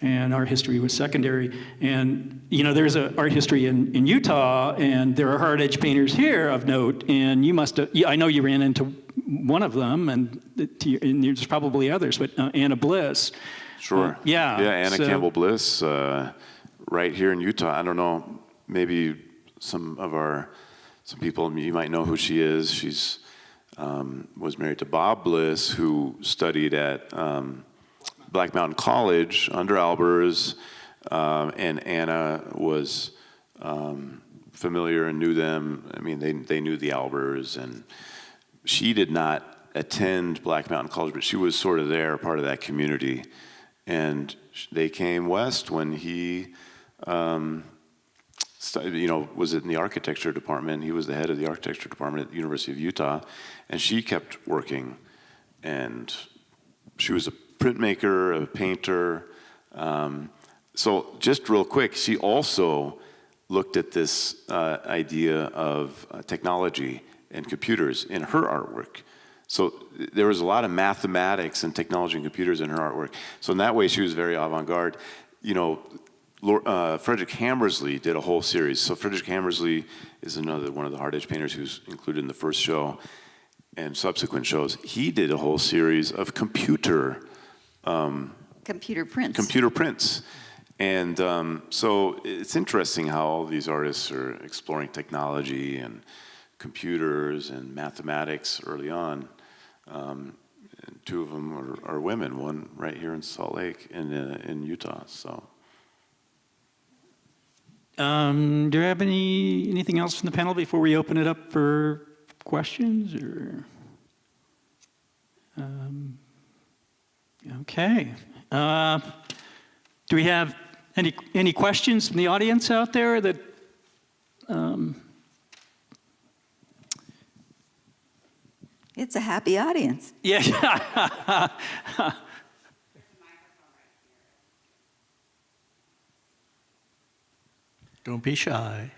and art history was secondary. And, you know, there's an art history in Utah, and there are hard edge painters here of note, and you must have, I know you ran into one of them, and there's probably others, but Anna Bliss. Sure. Yeah, Anna so- Campbell Bliss, right here in Utah. I don't know, maybe some people, you might know who she is. She's was married to Bob Bliss, who studied at Black Mountain College under Albers, and Anna was familiar and knew them. I mean, they knew the Albers, and she did not attend Black Mountain College, but she was sort of there, part of that community. And they came west when he, you know, was in the architecture department. He was the head of the architecture department at the University of Utah, and she kept working. And she was a printmaker, a painter. So just real quick, she also looked at this idea of technology and computers in her artwork. So there was a lot of mathematics and technology and computers in her artwork. So in that way, she was very avant-garde. You know, Frederick Hammersley did a whole series. So Frederick Hammersley is another one of the hard edge painters who's included in the first show and subsequent shows. He did a whole series of computer prints. And so it's interesting how all these artists are exploring technology and computers and mathematics early on. And two of them are women, one right here in Salt Lake in Utah. So, do you have anything else from the panel before we open it up for questions? Or okay. Do we have any questions from the audience out there that? It's a happy audience. Yeah. Don't be shy.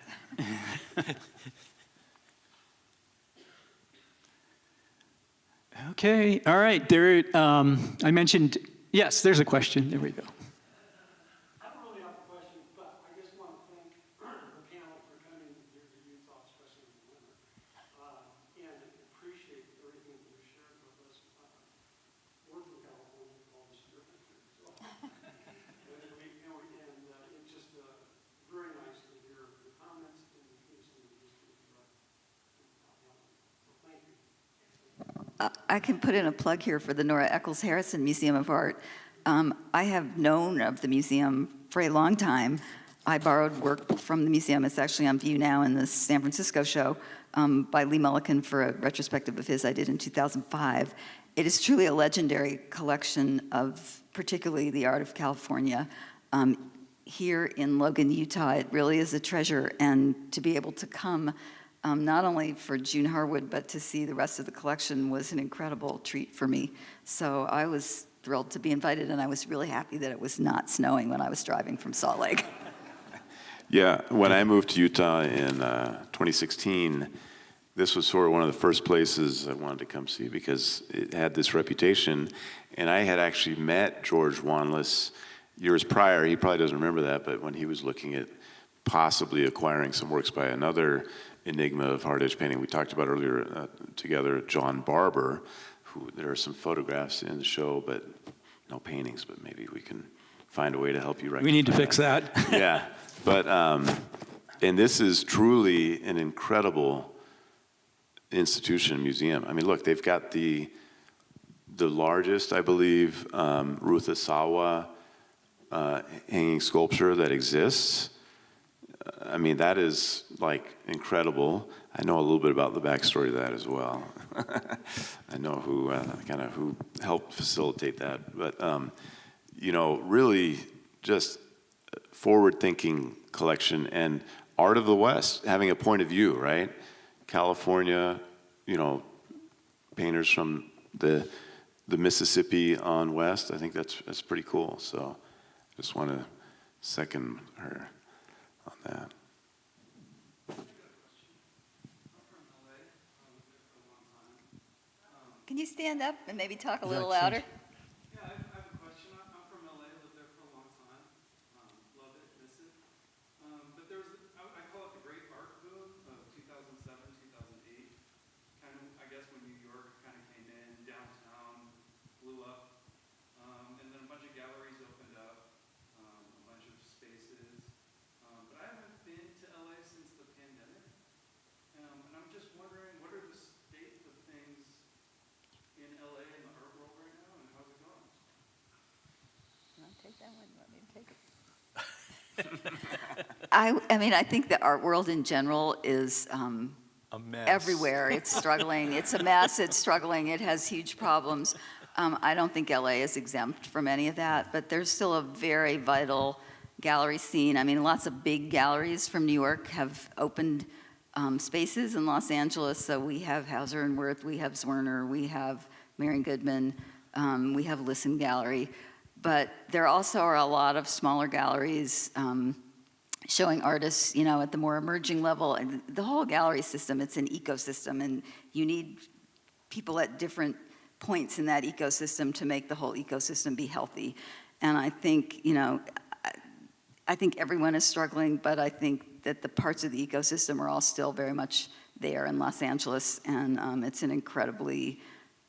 Okay. All right. There. I mentioned. Yes. There's a question. There we go. I don't really have a question, but I just want to thank the panel for coming here to Utah, especially in the winter, and appreciate everything that you shared with us. We're from California, all this different here, so. And it's just very nice to hear your comments and the things that you just described. So thank you. I can put in a plug here for the Nora Eccles Harrison Museum of Art. I have known of the museum for a long time. I borrowed work from the museum. It's actually on view now in the San Francisco show by Lee Mulliken for a retrospective of his I did in 2005. It is truly a legendary collection of particularly the art of California. here in Logan, Utah. It really is a treasure, and to be able to come not only for June Harwood, but to see the rest of the collection was an incredible treat for me. So I was thrilled to be invited, and I was really happy that it was not snowing when I was driving from Salt Lake. Yeah, when I moved to Utah in 2016, this was sort of one of the first places I wanted to come see because it had this reputation. And I had actually met George Wanless years prior. He probably doesn't remember that, but when he was looking at possibly acquiring some works by another enigma of hard edge painting we talked about earlier together, John Barber, who there are some photographs in the show, but no paintings, but maybe we can find a way to help you rectify We need to fix that. Yeah, but, and this is truly an incredible institution, museum. I mean, look, they've got the largest, I believe, Ruth Asawa hanging sculpture that exists. I mean, that is like incredible. I know a little bit about the backstory of that as well. I know who who helped facilitate that, but you know, really just forward-thinking collection and art of the West, having a point of view, right? California, you know, painters from the Mississippi on west. I think that's pretty cool. So, just want to second her on that. Can you stand up and maybe talk a Yeah, little please. louder? Yeah, I have a question. I'm from LA, lived there for a long time. Love it, miss it. But there was, I call it the Great Art Boom of 2007, 2008. Kind of, I guess, when New York kind of came in, downtown blew up, and then a bunch of galleries opened up, a bunch of spaces. But I haven't been to LA since the pandemic, and I'm just wondering, what are the state of things in LA in the art world right now, and how's it going? You want to take that one? You want me to take it? I mean, I think the art world in general is A mess. everywhere. It's struggling. It's a mess. It's struggling. It has huge problems. I don't think LA is exempt from any of that, but there's still a very vital gallery scene. I mean, lots of big galleries from New York have opened spaces in Los Angeles. So we have Hauser and Wirth, we have Zwerner, we have Marion Goodman, we have Listen Gallery. But there also are a lot of smaller galleries showing artists, you know, at the more emerging level. And the whole gallery system, it's an ecosystem, and you need people at different points in that ecosystem to make the whole ecosystem be healthy. And I think, you know, I think everyone is struggling, but I think that the parts of the ecosystem are all still very much there in Los Angeles, and it's an incredibly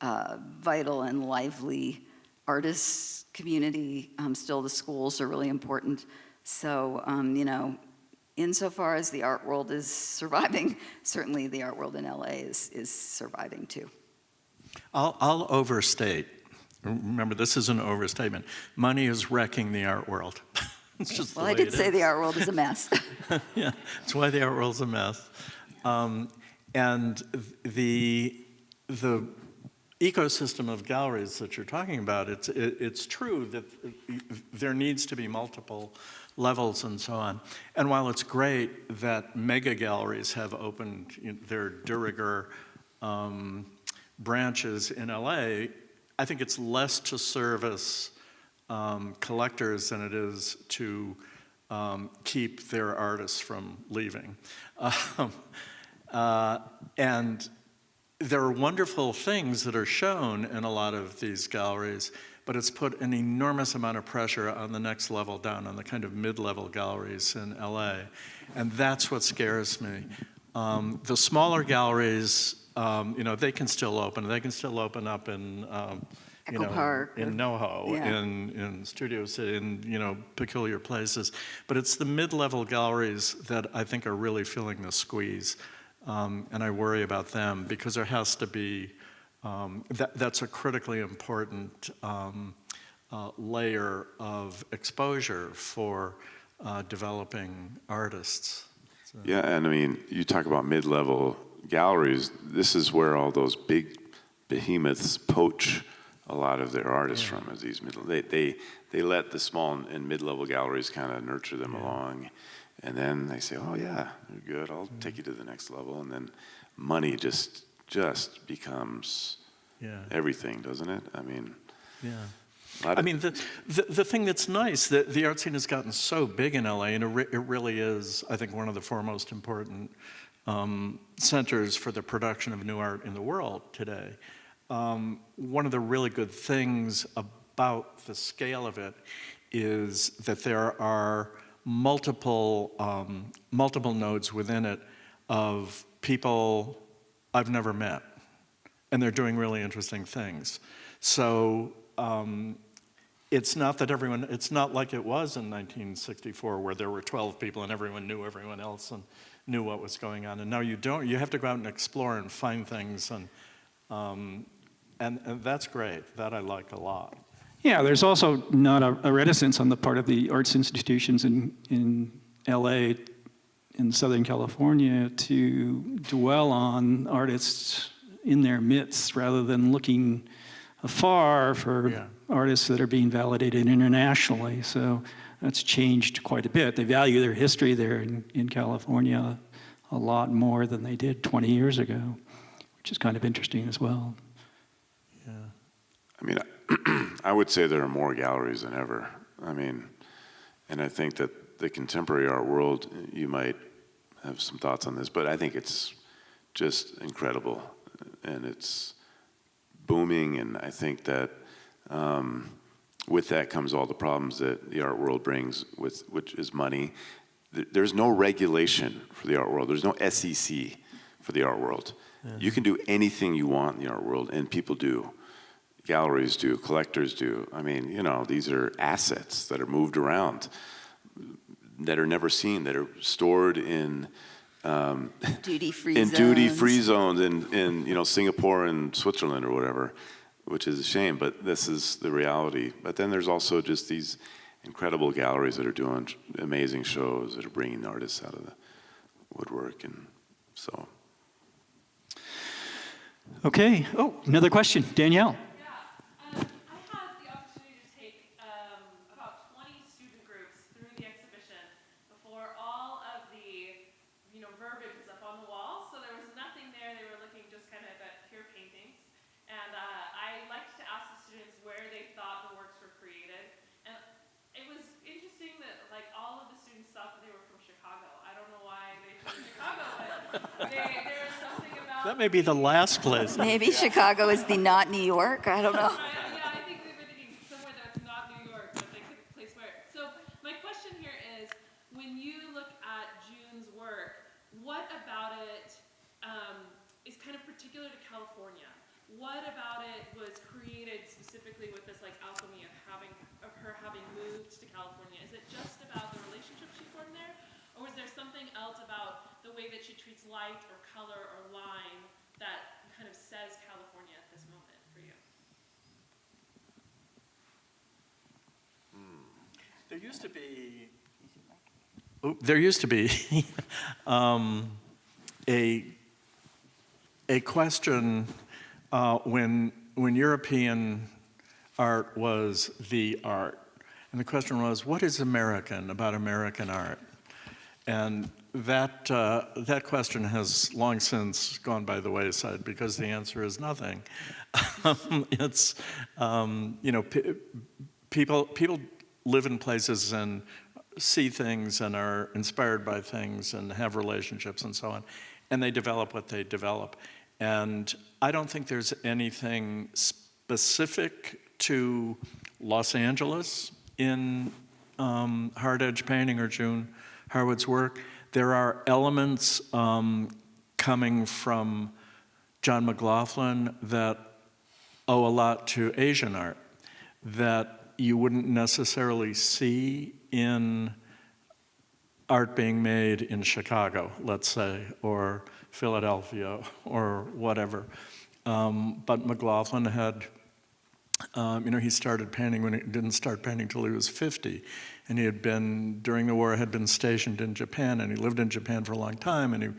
vital and lively artists community. Still, the schools are really important. So, you know, insofar as the art world is surviving, certainly the art world in LA is surviving too. I'll overstate. Remember, this is an overstatement. Money is wrecking the art world. It's just Well, the I way did it say is. the art world is a mess. Yeah, that's why the art world's a mess. And the ecosystem of galleries that you're talking about, it's true that there needs to be multiple levels and so on. And while it's great that mega galleries have opened their de rigueur branches in LA, I think it's less to service collectors than it is to keep their artists from leaving. And there are wonderful things that are shown in a lot of these galleries, but it's put an enormous amount of pressure on the next level down, on the kind of mid-level galleries in LA. And that's what scares me. The smaller galleries, you know, they can still open. They can still open up in, you Echo know, Park in NoHo, yeah. in Studio City, in, you know, peculiar places. But it's the mid-level galleries that I think are really feeling the squeeze. And I worry about them because there has to be, that's a critically important layer of exposure for developing artists. So. Yeah, and I mean, you talk about mid-level galleries. This is where all those big behemoths poach a lot of their artists from, as these they let the small and mid-level galleries kind of nurture them along, and then they say, oh yeah, you're good, I'll take you to the next level, and then money just becomes everything, doesn't it? I mean, I mean, the thing that's nice, the art scene has gotten so big in LA, and it really is, I think, one of the foremost important centers for the production of new art in the world today. One of the really good things about the scale of it is that there are multiple nodes within it of people I've never met, and they're doing really interesting things. So it's not that it's not like it was in 1964 where there were 12 people and everyone knew everyone else and knew what was going on. And now you don't. You have to go out and explore and find things, and that's great. That I like a lot. Yeah, there's also not a reticence on the part of the arts institutions in LA, in Southern California, to dwell on artists in their midst rather than looking afar for artists that are being validated internationally. So that's changed quite a bit. They value their history there in California a lot more than they did 20 years ago, which is kind of interesting as well. Yeah. I mean, I would say there are more galleries than ever. I mean, and I think that the contemporary art world, you might have some thoughts on this, but I think it's just incredible, and it's booming, and I think that with that comes all the problems that the art world brings, which is money. There's no regulation for the art world. There's no SEC for the art world. You can do anything you want in the art world, and people do. Galleries do, collectors do. I mean, you know, these are assets that are moved around, that are never seen, that are stored in duty-free zones in you know, Singapore and Switzerland or whatever, which is a shame, but this is the reality. But then there's also just these incredible galleries that are doing amazing shows, that are bringing artists out of the woodwork, and so. Okay. Oh, another question, Danielle. That may be the last place. Maybe Chicago is the not New York, I don't know. Yeah, I think we were thinking somewhere that's not New York, but they could place where. So my question here is, when you look at June's work, what about it is kind of particular to California? What about it was created specifically with this like alchemy of her having moved to California? Is it just about the relationship she formed there? Or was there something else about the way that she treats light or color or line that kind of says California at this moment for you? There used to be a question when European art was the art, and the question was, what is American about American art? And that question has long since gone by the wayside because the answer is nothing. It's you know, people live in places and see things and are inspired by things and have relationships and so on, and they develop what they develop. And I don't think there's anything specific to Los Angeles in hard edge painting or June Harwood's work. There are elements coming from John McLaughlin that owe a lot to Asian art that you wouldn't necessarily see in art being made in Chicago, let's say, or Philadelphia, or whatever. But McLaughlin had, you know, he started painting when he didn't start painting till he was 50. And he had been, during the war, had been stationed in Japan, and he lived in Japan for a long time, and he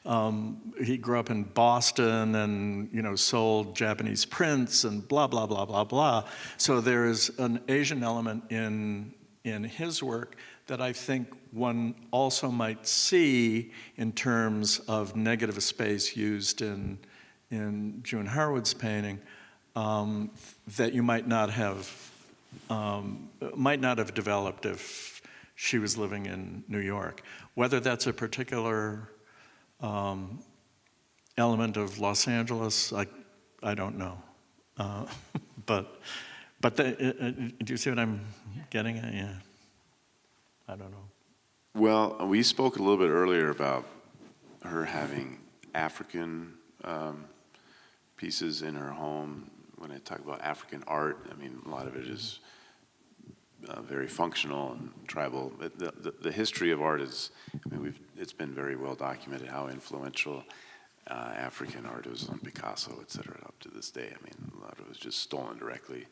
he grew up in Boston and, sold Japanese prints and blah, blah, blah, blah, blah. So there's an Asian element in his work that I think one also might see in terms of negative space used in June Harwood's painting, that you might not have developed if she was living in New York. Whether that's a particular element of Los Angeles, I don't know. But do you see what I'm getting at? Yeah. I don't know. Well, we spoke a little bit earlier about her having African pieces in her home. When I talk about African art, I mean, a lot of it is very functional and tribal. But the history of art is, I mean, it's been very well documented how influential African art is on Picasso, et cetera, up to this day. I mean, a lot of it was just stolen directly.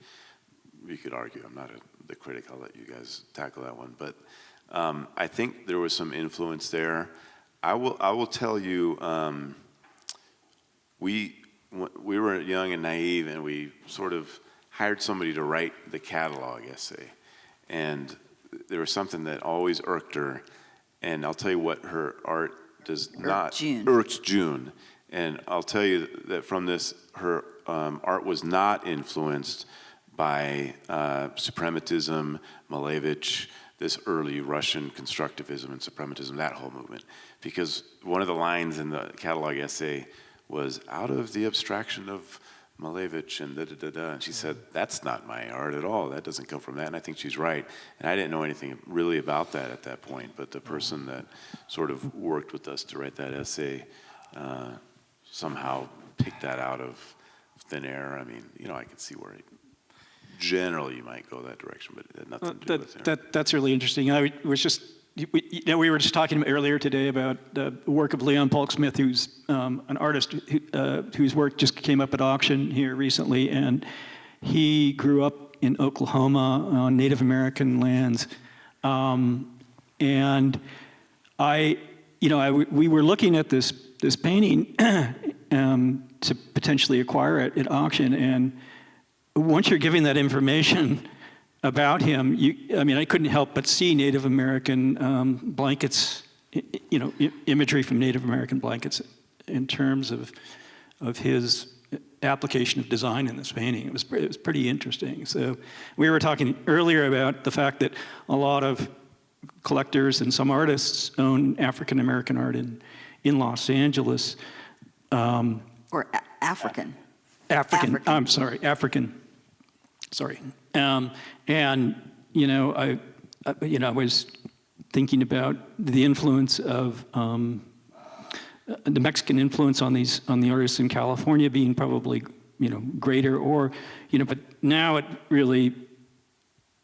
We could argue. I'm not the critic. I'll let you guys tackle that one. But I think there was some influence there. I will tell you, we were young and naive, and we sort of hired somebody to write the catalog essay. And there was something that always irked her. And I'll tell you what her art does not. Irks June. And I'll tell you that from this, her art was not influenced by suprematism, Malevich, this early Russian constructivism and suprematism, that whole movement. Because one of the lines in the catalog essay was, out of the abstraction of Malevich and da-da-da-da. And she said, that's not my art at all. That doesn't come from that. And I think she's right. And I didn't know anything really about that at that point. But the person that sort of worked with us to write that essay somehow picked that out of thin air. I mean, I could see where generally you might go that direction, but it had nothing to do with it. That's really interesting. We were just talking earlier today about the work of Leon Polk-Smith, who's an artist whose work just came up at auction here recently, and he grew up in Oklahoma on Native American lands, and we were looking at this painting to potentially acquire it at auction, and once you're giving that information about him, I couldn't help but see Native American blankets, imagery from Native American blankets in terms of his application of design in this painting. It was pretty interesting. So we were talking earlier about the fact that a lot of collectors and some artists own African American art in Los Angeles. Or African. African. I'm sorry, African. Sorry. I was thinking about the influence of the Mexican influence on the artists in California being probably, greater, or, but now it really,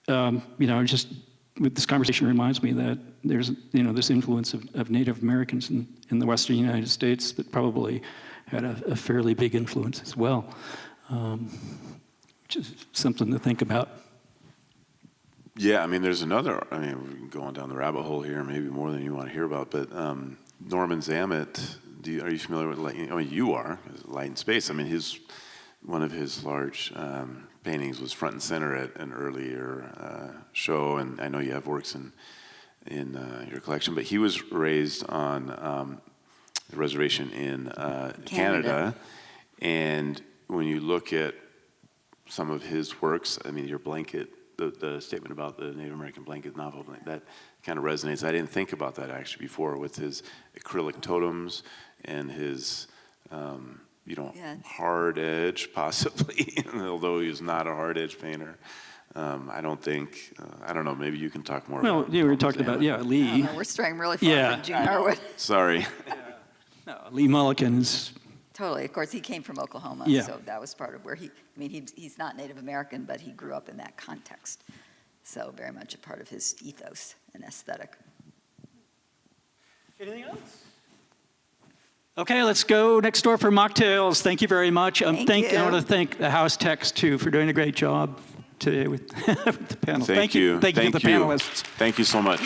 just with this conversation reminds me that there's, this influence of Native Americans in the Western United States that probably had a fairly big influence as well. Which is something to think about. Yeah, there's another, we're going down the rabbit hole here, maybe more than you want to hear about, but Norman Zammit, are you familiar with, you are, Light and Space. One of his large paintings was front and center at an earlier show, and I know you have works in your collection, but he was raised on the reservation in Canada, and when you look at some of his works, your blanket, the statement about the Native American blanket novel, that kind of resonates. I didn't think about that actually before with his acrylic totems and his, hard edge possibly, although he's not a hard edge painter. I don't know, maybe you can talk more about we were talking about, Lee. We're straying really far from June Harwood. Sorry. No, Lee Mulliken is... Totally. Of course, he came from Oklahoma, Yeah. so that was part of where he's not Native American, but he grew up in that context. So very much a part of his ethos and aesthetic. Anything else? Okay, let's go next door for mocktails. Thank you very much. Thank you. I want to thank the House Techs, too, for doing a great job today with the panel. Thank you. Thank you to the panelists. Thank you so much.